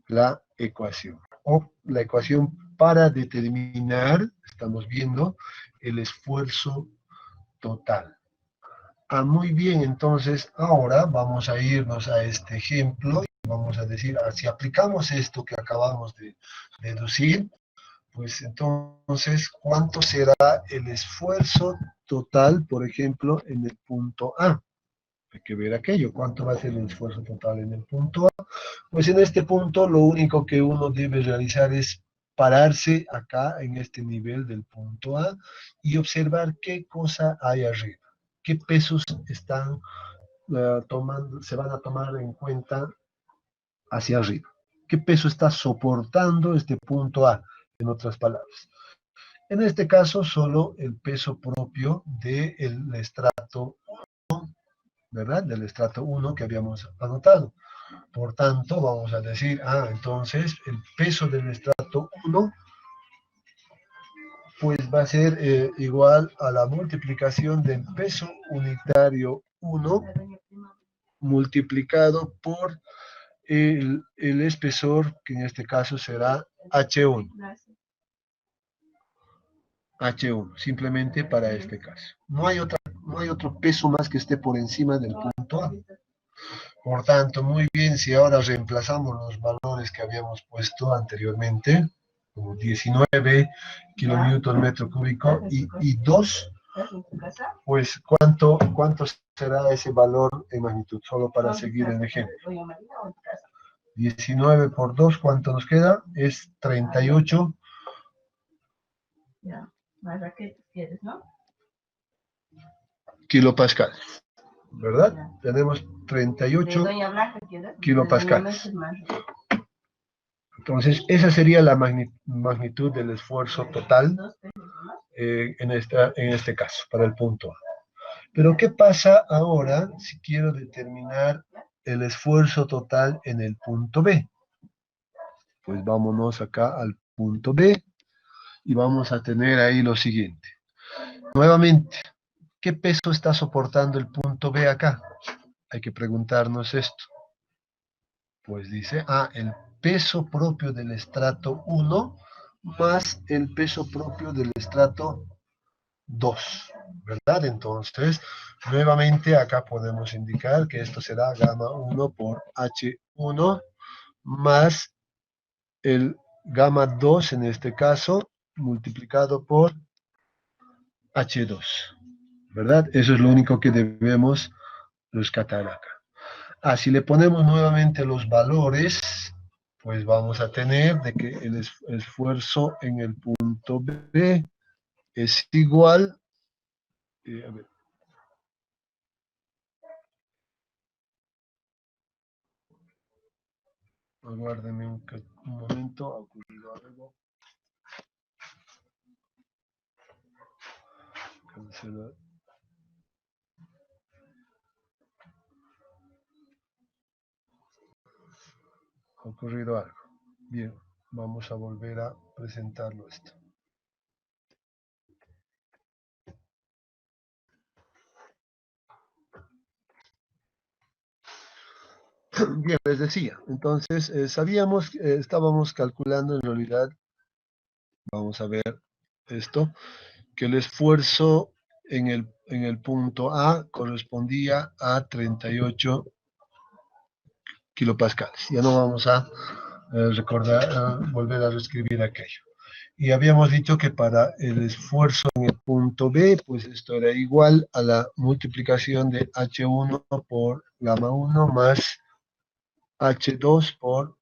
la ecuación. O la ecuación para determinar, estamos viendo, el esfuerzo total. Muy bien, entonces ahora vamos a irnos a este ejemplo y vamos a decir, si aplicamos esto que acabamos de deducir, pues entonces, ¿cuánto será el esfuerzo total, por ejemplo, en el punto A? Hay que ver aquello, ¿cuánto va a ser el esfuerzo total en el punto A? Pues en este punto lo único que uno debe realizar es pararse acá en este nivel del punto A y observar qué cosa hay arriba, qué pesos están se van a tomar en cuenta hacia arriba, qué peso está soportando este punto A, en otras palabras. En este caso, solo el peso propio del estrato 1, ¿verdad? Del estrato 1 que habíamos anotado. Por tanto, vamos a decir, entonces el peso del estrato 1 pues va a ser igual a la multiplicación del peso unitario 1 multiplicado por el espesor, que en este caso será H1. H1, simplemente para este caso. No hay otro peso más que esté por encima del punto A. Por tanto, muy bien, si ahora reemplazamos los valores que habíamos puesto anteriormente, como 19 kilonewton metro cúbico y 2, pues ¿cuánto será ese valor en magnitud? Solo para seguir el ejemplo. 19 por 2, ¿cuánto nos queda? Es 38 kilopascales, ¿verdad? Tenemos 38 kilopascales. Entonces, esa sería la magnitud del esfuerzo total en este caso, para el punto A. Pero, ¿qué pasa ahora si quiero determinar el esfuerzo total en el punto B? Pues vámonos acá al punto B y vamos a tener ahí lo siguiente. Nuevamente, ¿qué peso está soportando el punto B acá? Hay que preguntarnos esto. Pues dice, el peso propio del estrato 1 más el peso propio del estrato 2, ¿verdad? Entonces, nuevamente acá podemos indicar que esto será gamma 1 por H1 más el gamma 2 en este caso multiplicado por H2, ¿verdad? Eso es lo único que debemos rescatar acá. Si le ponemos nuevamente los valores, pues vamos a tener de que el esfuerzo en el punto B es igual, a ver, aguárdenme un momento, ha ocurrido algo. Cancelar. Ha ocurrido algo. Bien, vamos a volver a presentarlo esto. Bien, les decía, entonces sabíamos, estábamos calculando en realidad, vamos a ver esto, que el esfuerzo en el punto A correspondía a 38 kilopascales. Ya no vamos a volver a reescribir aquello. Y habíamos dicho que para el esfuerzo en el punto B, pues esto era igual a la multiplicación de H1 por gamma 1 más H2 por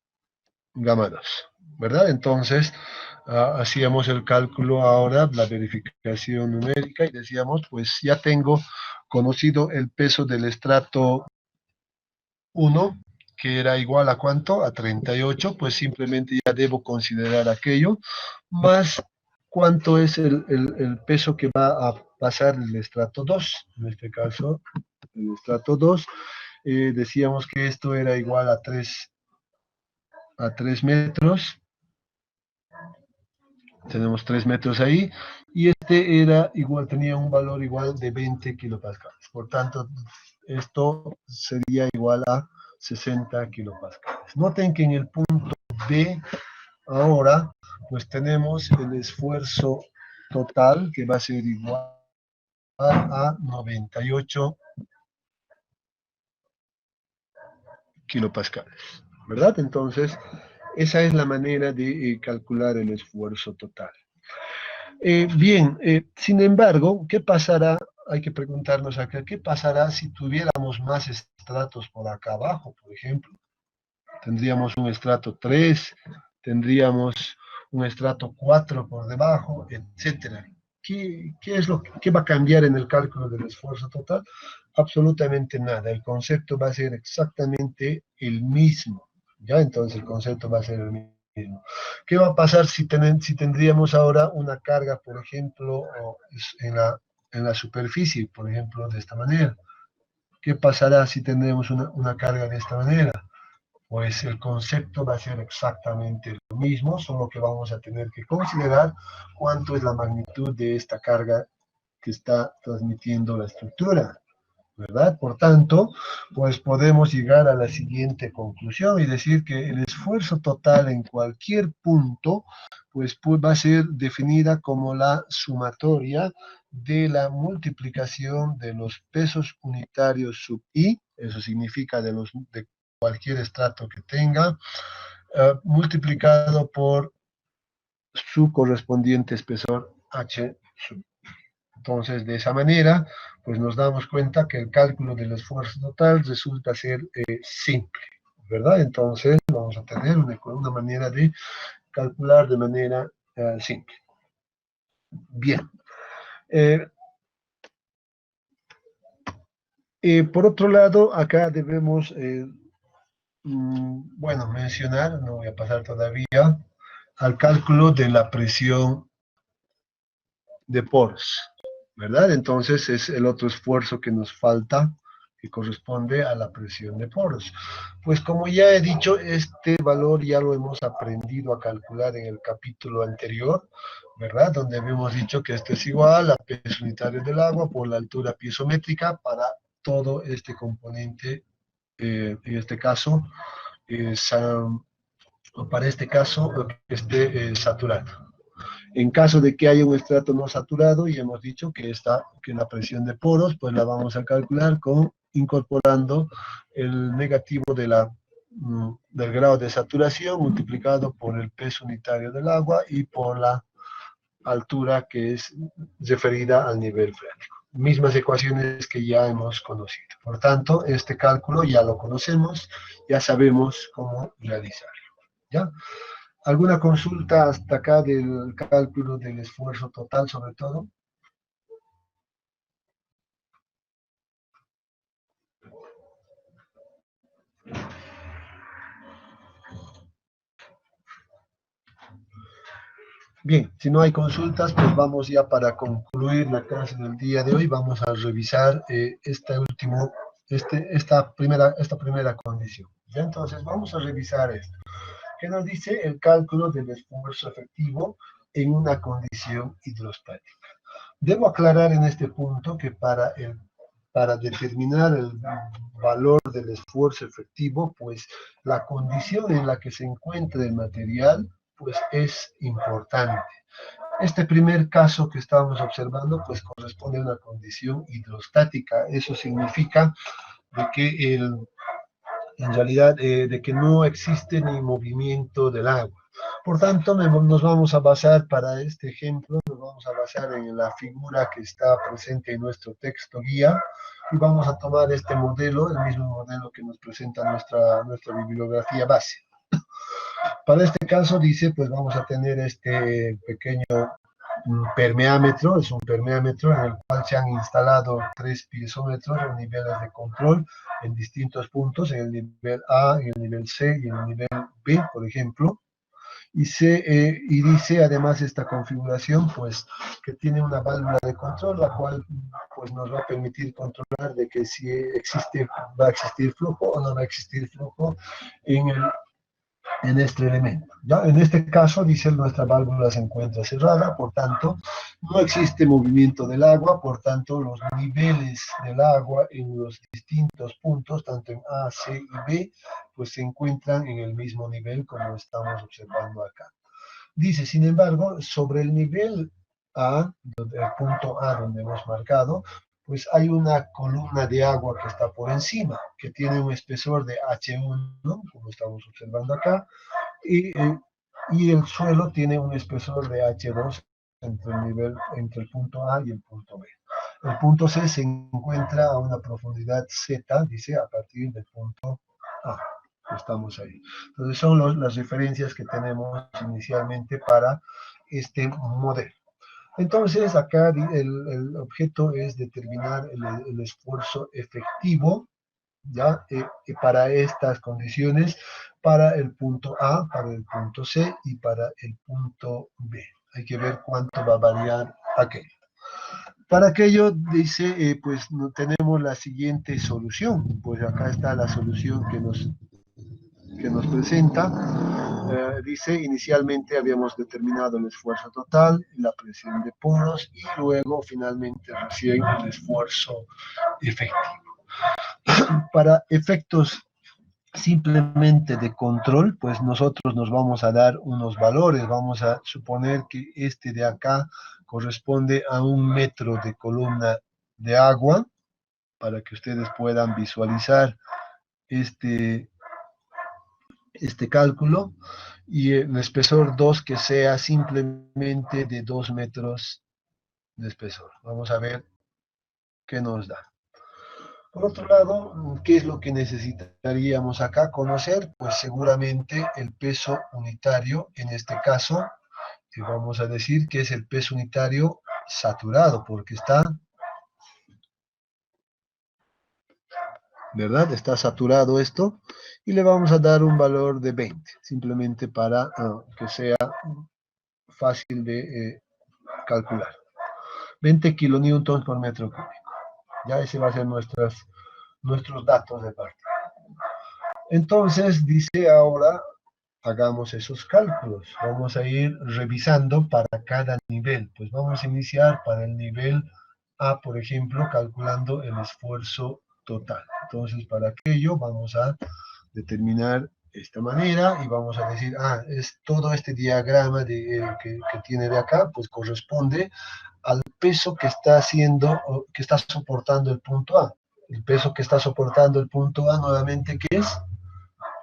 gamma 2, ¿verdad? Entonces, hacíamos el cálculo ahora, la verificación numérica, y decíamos, pues ya tengo conocido el peso del estrato 1, que era igual a ¿cuánto? A 38, pues simplemente ya debo considerar aquello, más cuánto es el peso que va a pasar el estrato 2, en este caso, el estrato 2, decíamos que esto era igual a 3 metros, tenemos 3 metros ahí, y este era igual, tenía un valor igual de 20 kilopascales. Por tanto, esto sería igual a 60 kilopascales. Noten que en el punto B, ahora, pues tenemos el esfuerzo total, que va a ser igual a 98 kilopascales, ¿verdad? Entonces, esa es la manera de calcular el esfuerzo total. Bien, sin embargo, ¿qué pasará? Hay que preguntarnos acá, ¿qué pasará si tuviéramos más estratos por acá abajo, por ejemplo? Tendríamos un estrato 3, tendríamos un estrato 4 por debajo, etcétera. ¿Qué va a cambiar en el cálculo del esfuerzo total? Absolutamente nada. El concepto va a ser exactamente el mismo. ¿Ya? Entonces el concepto va a ser el mismo. ¿Qué va a pasar si tendríamos ahora una carga, por ejemplo, en la superficie, por ejemplo, de esta manera? ¿Qué pasará si tendremos una carga de esta manera? Pues el concepto va a ser exactamente lo mismo, solo que vamos a tener que considerar cuánto es la magnitud de esta carga que está transmitiendo la estructura, ¿verdad? Por tanto, pues podemos llegar a la siguiente conclusión y decir que el esfuerzo total en cualquier punto, pues va a ser definida como la sumatoria de la multiplicación de los pesos unitarios sub i, eso significa de cualquier estrato que tenga, multiplicado por su correspondiente espesor H sub. Entonces, de esa manera, pues nos damos cuenta que el cálculo del esfuerzo total resulta ser simple, ¿verdad? Entonces, vamos a tener una manera de calcular de manera simple. Bien. Por otro lado, acá debemos, bueno, mencionar, no voy a pasar todavía, al cálculo de la presión de poros, ¿verdad? Entonces es el otro esfuerzo que nos falta, que corresponde a la presión de poros. Pues como ya he dicho, este valor ya lo hemos aprendido a calcular en el capítulo anterior, ¿verdad? Donde habíamos dicho que esto es igual a peso unitario del agua por la altura piezométrica para todo este componente, en este caso, para este caso, que esté saturado. En caso de que haya un estrato no saturado, y hemos dicho que la presión de poros, pues la vamos a calcular incorporando el negativo del grado de saturación multiplicado por el peso unitario del agua y por la altura que es referida al nivel freático. Mismas ecuaciones que ya hemos conocido. Por tanto, este cálculo ya lo conocemos, ya sabemos cómo realizarlo. ¿Ya? ¿Alguna consulta hasta acá del cálculo del esfuerzo total, sobre todo? Bien, si no hay consultas, pues vamos ya para concluir la clase del día de hoy. Vamos a revisar esta primera condición. ¿Ya? Entonces, vamos a revisar esto. ¿Qué nos dice el cálculo del esfuerzo efectivo en una condición hidrostática? Debo aclarar en este punto que para determinar el valor del esfuerzo efectivo, pues la condición en la que se encuentra el material, pues es importante. Este primer caso que estábamos observando, pues corresponde a una condición hidrostática. Eso significa de que en realidad, de que no existe ni movimiento del agua. Por tanto, nos vamos a basar para este ejemplo, nos vamos a basar en la figura que está presente en nuestro texto guía y vamos a tomar este modelo, el mismo modelo que nos presenta nuestra bibliografía base. Para este caso dice, pues vamos a tener este pequeño permeámetro, es un permeámetro en el cual se han instalado 3 piezómetros en niveles de control en distintos puntos, en el nivel A, en el nivel C y en el nivel B, por ejemplo. Y dice además esta configuración, pues, que tiene una válvula de control, la cual pues, nos va a permitir controlar de que si va a existir flujo o no va a existir flujo en este elemento. ¿Ya? En este caso, dice, nuestra válvula se encuentra cerrada, por tanto, no existe movimiento del agua, por tanto, los niveles del agua en los distintos puntos, tanto en A, C y B, pues se encuentran en el mismo nivel como estamos observando acá. Dice, sin embargo, sobre el nivel A, el punto A donde hemos marcado, pues hay una columna de agua que está por encima, que tiene un espesor de H1, como estamos observando acá, y el suelo tiene un espesor de H2 entre el punto A y el punto B. El punto C se encuentra a una profundidad Z, dice, a partir del punto A. Estamos ahí. Entonces son las referencias que tenemos inicialmente para este modelo. Entonces acá el objeto es determinar el esfuerzo efectivo, ¿ya? Para estas condiciones, para el punto A, para el punto C y para el punto B. Hay que ver cuánto va a variar aquello. Para aquello, dice, pues no tenemos la siguiente solución. Pues acá está la solución que nos presenta. Dice, inicialmente habíamos determinado el esfuerzo total, la presión de poros y luego finalmente recién el esfuerzo efectivo. Para efectos simplemente de control, pues nosotros nos vamos a dar unos valores. Vamos a suponer que este de acá corresponde a 1 metro de columna de agua, para que ustedes puedan visualizar este cálculo. y el espesor 2 que sea simplemente de 2 metros de espesor. Vamos a ver qué nos da. Por otro lado, ¿qué es lo que necesitaríamos acá conocer? Pues seguramente el peso unitario, en este caso, vamos a decir que es el peso unitario saturado, porque está, ¿verdad? Está saturado esto, y le vamos a dar un valor de 20, simplemente para que sea fácil de calcular. 20 kilonewtons por metro cúbico. Ya ese va a ser nuestros datos de partida. Entonces, dice ahora, hagamos esos cálculos. Vamos a ir revisando para cada nivel. Pues vamos a iniciar para el nivel A, por ejemplo, calculando el esfuerzo total. Entonces, para aquello vamos a determinar esta manera y vamos a decir, es todo este diagrama que tiene de acá, pues corresponde al peso que está haciendo, que está soportando el punto A. El peso que está soportando el punto A, nuevamente, ¿qué es?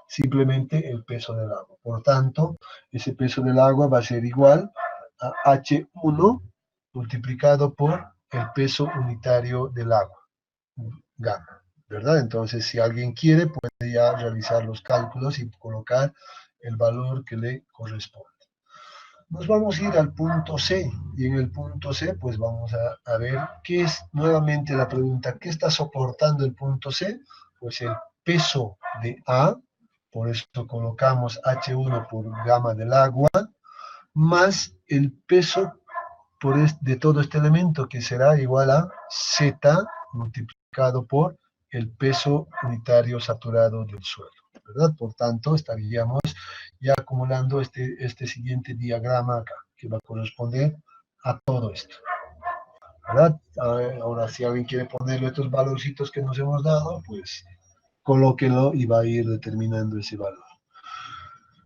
Simplemente el peso del agua. Por tanto, ese peso del agua va a ser igual a H1 multiplicado por el peso unitario del agua, gamma, ¿verdad? Entonces, si alguien quiere, puede ya realizar los cálculos y colocar el valor que le corresponde. Nos vamos a ir al punto C, y en el punto C, pues vamos a ver qué es nuevamente la pregunta, ¿qué está soportando el punto C? Pues el peso de A, por eso colocamos H1 por gamma del agua, más el peso de todo este elemento, que será igual a Z multiplicado por el peso unitario saturado del suelo, ¿verdad? Por tanto, estaríamos ya acumulando este siguiente diagrama acá, que va a corresponder a todo esto, ¿verdad? Ahora, si alguien quiere ponerle estos valorcitos que nos hemos dado, pues colóquelo y va a ir determinando ese valor.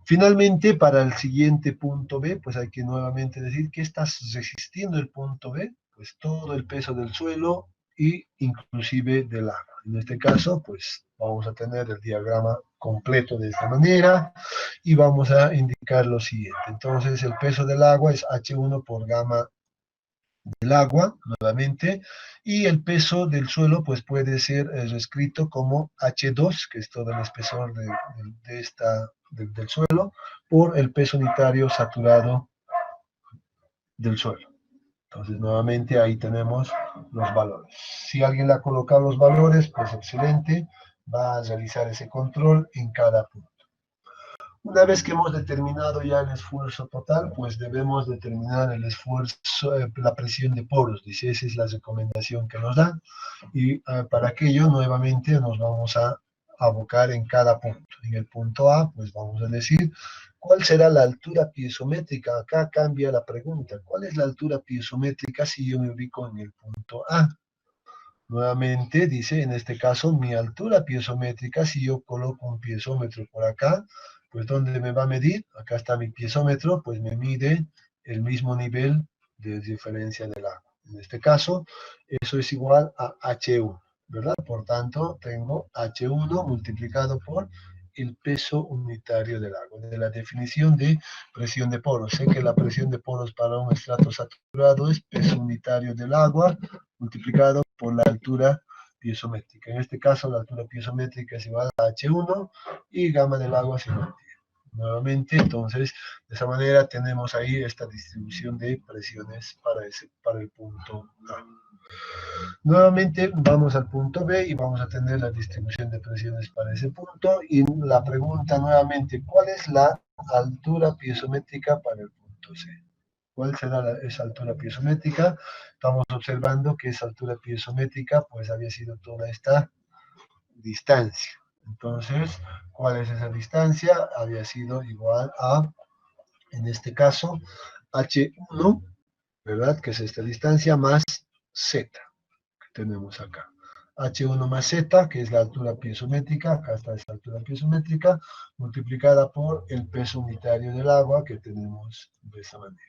Finalmente, para el siguiente punto B, pues hay que nuevamente decir que está resistiendo el punto B, pues todo el peso del suelo y inclusive del agua. En este caso, pues vamos a tener el diagrama completo de esta manera y vamos a indicar lo siguiente. Entonces, el peso del agua es H1 por gamma del agua, nuevamente, y el peso del suelo pues puede ser reescrito como H2, que es todo el espesor del suelo, por el peso unitario saturado del suelo. Entonces, nuevamente ahí tenemos los valores. Si alguien le ha colocado los valores, pues excelente, va a realizar ese control en cada punto. Una vez que hemos determinado ya el esfuerzo total, pues debemos determinar el esfuerzo, la presión de poros. Dice, esa es la recomendación que nos da. Y para aquello, nuevamente, nos vamos a abocar en cada punto. En el punto A, pues vamos a decir, ¿cuál será la altura piezométrica? Acá cambia la pregunta. ¿Cuál es la altura piezométrica si yo me ubico en el punto A? Nuevamente dice, en este caso, mi altura piezométrica, si yo coloco un piezómetro por acá, pues ¿dónde me va a medir? Acá está mi piezómetro, pues me mide el mismo nivel de diferencia del agua. En este caso, eso es igual a H1, ¿verdad? Por tanto, tengo H1 multiplicado por el peso unitario del agua. De la definición de presión de poros, sé que la presión de poros para un estrato saturado es peso unitario del agua multiplicado por la altura piezométrica. En este caso, la altura piezométrica es igual a H1 y gamma del agua se mantiene. Nuevamente, entonces, de esa manera tenemos ahí esta distribución de presiones para el punto A. Nuevamente vamos al punto B y vamos a tener la distribución de presiones para ese punto. Y la pregunta nuevamente, ¿cuál es la altura piezométrica para el punto C? ¿Cuál será esa altura piezométrica? Estamos observando que esa altura piezométrica pues había sido toda esta distancia. Entonces, ¿cuál es esa distancia? Había sido igual a, en este caso, H1, ¿verdad? Que es esta distancia más Z que tenemos acá. H1 más Z, que es la altura piezométrica, acá está esa altura piezométrica, multiplicada por el peso unitario del agua que tenemos de esa manera.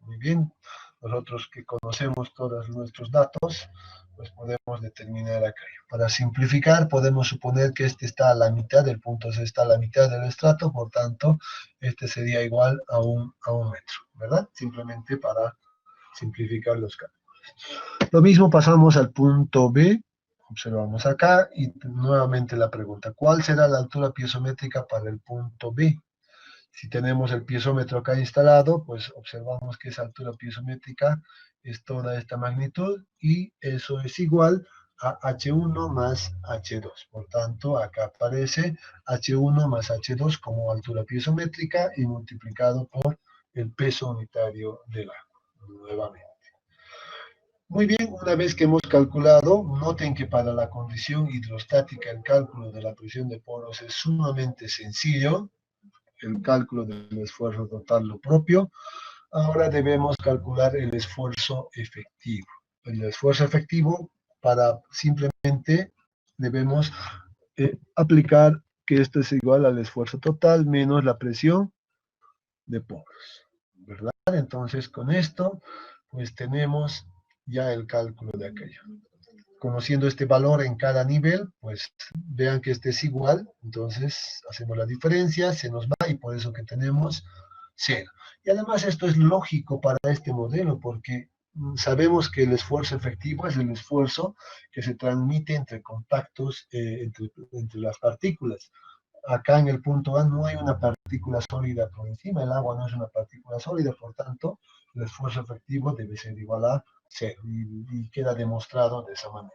Muy bien, nosotros que conocemos todos nuestros datos, pues podemos determinar acá. Para simplificar, podemos suponer que este está a la mitad, el punto C está a la mitad del estrato, por tanto, este sería igual a un metro, ¿verdad? Simplemente para simplificar los cálculos. Lo mismo pasamos al punto B, observamos acá, y nuevamente la pregunta, ¿cuál será la altura piezométrica para el punto B? Si tenemos el piezómetro acá instalado, pues observamos que esa altura piezométrica es toda esta magnitud y eso es igual a H1 más H2. Por tanto, acá aparece H1 más H2 como altura piezométrica y multiplicado por el peso unitario del agua, nuevamente. Muy bien, una vez que hemos calculado, noten que para la condición hidrostática el cálculo de la presión de poros es sumamente sencillo, el cálculo del esfuerzo total lo propio. Ahora debemos calcular el esfuerzo efectivo. El esfuerzo efectivo, para simplemente debemos aplicar que esto es igual al esfuerzo total menos la presión de poros, ¿verdad? Entonces con esto, pues tenemos ya el cálculo de aquello. Conociendo este valor en cada nivel, pues vean que este es igual, entonces hacemos la diferencia, se nos va y por eso que tenemos 0. Y además esto es lógico para este modelo porque sabemos que el esfuerzo efectivo es el esfuerzo que se transmite entre contactos entre las partículas. Acá en el punto A no hay una partícula sólida por encima, el agua no es una partícula sólida, por tanto, el esfuerzo efectivo debe ser igual a 0 y queda demostrado de esa manera.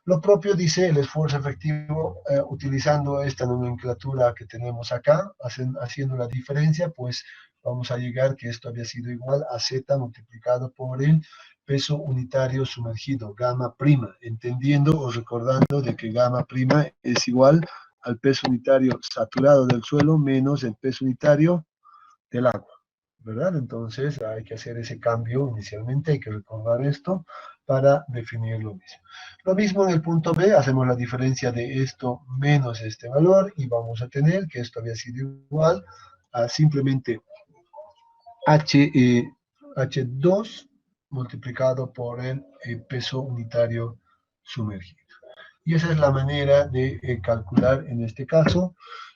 Lo propio dice el esfuerzo efectivo utilizando esta nomenclatura que tenemos acá, haciendo la diferencia, pues vamos a llegar que esto había sido igual a Z multiplicado por el peso unitario sumergido, gamma prima, entendiendo o recordando de que gamma prima es igual al peso unitario saturado del suelo menos el peso unitario del agua, ¿verdad? Entonces hay que hacer ese cambio inicialmente, hay que recordar esto para definir lo mismo. Lo mismo en el punto B, hacemos la diferencia de esto menos este valor y vamos a tener que esto había sido igual a simplemente H2 multiplicado por el peso unitario sumergido. Y esa es la manera de calcular en este caso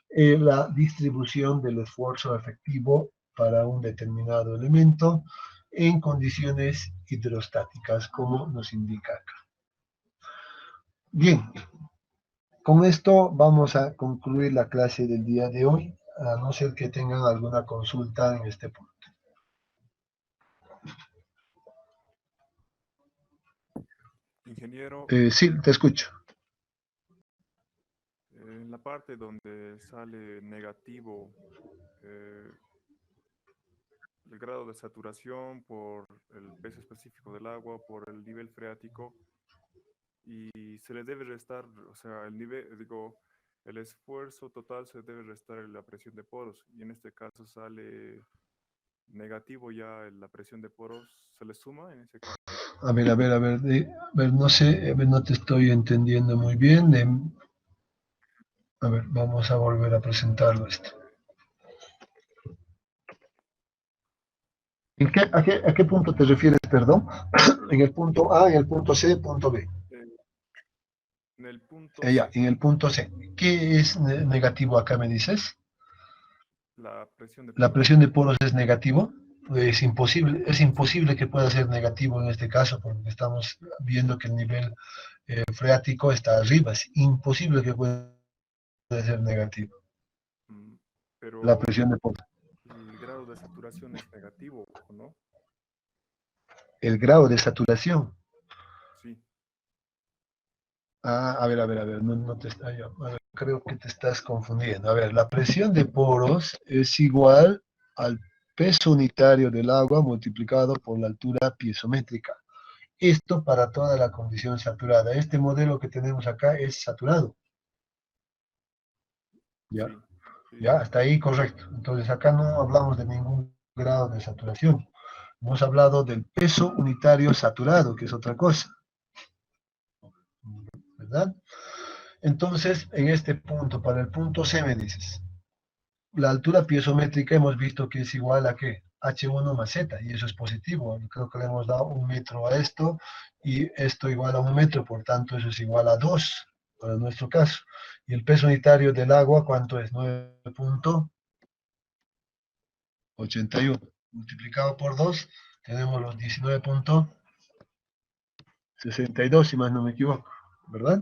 la distribución del esfuerzo efectivo para un determinado elemento en condiciones hidrostáticas, como nos indica acá. Bien, con esto vamos a concluir la clase del día de hoy, a no ser que tengan alguna consulta en este punto. Ingeniero, Sí, te escucho. en la parte donde sale negativo el grado de saturación por el peso específico del agua, por el nivel freático, y se le debe restar, o sea, el nivel, digo, el esfuerzo total se debe restar en la presión de poros, y en este caso sale negativo ya en la presión de poros, ¿se le suma en ese caso? No sé, no te estoy entendiendo muy bien. A ver, vamos a volver a presentarlo esto. ¿A qué punto te refieres, perdón? ¿En el punto A, en el punto C, punto B? En el punto Ya, C, en el punto C. ¿Qué es negativo acá, me dices? la presión de ¿La poros. presión de poros es negativo? Es imposible que pueda ser negativo en este caso, porque estamos viendo que el nivel freático está arriba. Es imposible que pueda ser negativo. Mm, La Pero presión de poros. el grado de saturación es negativo, ¿o no? El grado de saturación. Sí. A ver, no te está, a ver, creo que te estás confundiendo. A ver, la presión de poros es igual al peso unitario del agua multiplicado por la altura piezométrica. Esto para toda la condición saturada. Este modelo que tenemos acá es saturado. ¿Ya? Sí, sí, ¿Ya? sí. Hasta ahí correcto. Entonces acá no hablamos de ningún grado de saturación. Hemos hablado del peso unitario saturado, que es otra cosa. ¿Verdad? Entonces, en este punto, para el punto C me dices, la altura piezométrica hemos visto que es igual a ¿qué? H1 más Z, y eso es positivo. Creo que le hemos dado 1 metro a esto, y esto igual a 1 metro, por tanto eso es igual a 2, para nuestro caso. Y el peso unitario del agua, ¿cuánto es? 9.81. Multiplicado por 2, tenemos los 19.62, si más no me equivoco, ¿verdad?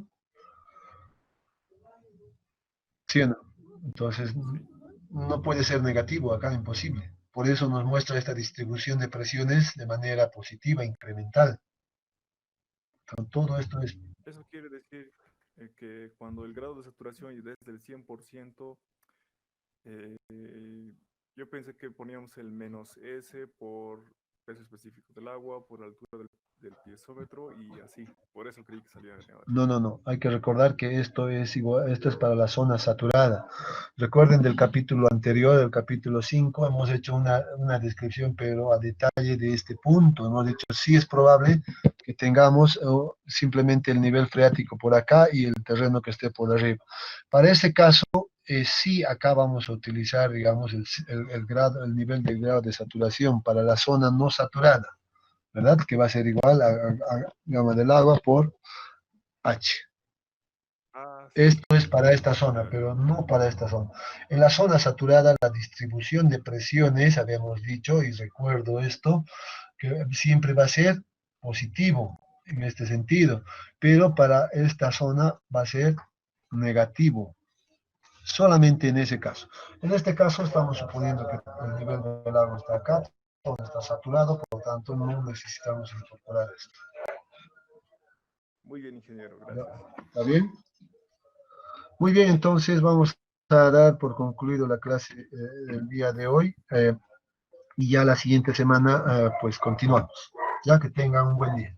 ¿Sí o no? Entonces, no puede ser negativo acá, imposible. Por eso nos muestra esta distribución de presiones de manera positiva, incremental. Todo esto es... Eso quiere decir que cuando el grado de saturación es desde el 100%, eh, yo pensé que poníamos el menos S por peso específico del agua, por altura del piezómetro y así. Por eso creí que salía negativo. No, no, no. Hay que recordar que esto es igual, esto es para la zona saturada. Recuerden del capítulo anterior, del capítulo 5, hemos hecho una descripción, pero a detalle de este punto. Hemos dicho, sí es probable que tengamos simplemente el nivel freático por acá y el terreno que esté por arriba. Para este caso, sí acá vamos a utilizar, digamos, el nivel de grado de saturación para la zona no saturada, ¿verdad? Que va a ser igual a gama del agua por H. Ah, sí. Esto es para esta zona, pero no para esta zona. En la zona saturada, la distribución de presiones, habíamos dicho, y recuerdo esto, que siempre va a ser positivo en este sentido, pero para esta zona va a ser negativo, solamente en ese caso. En este caso estamos suponiendo que el nivel del agua está acá, todo está saturado, por lo tanto no necesitamos incorporar esto. Muy bien, ingeniero, gracias. ¿Está bien? Muy bien, entonces vamos a dar por concluido la clase del día de hoy, y ya la siguiente semana pues continuamos. Ya que tengan un buen día.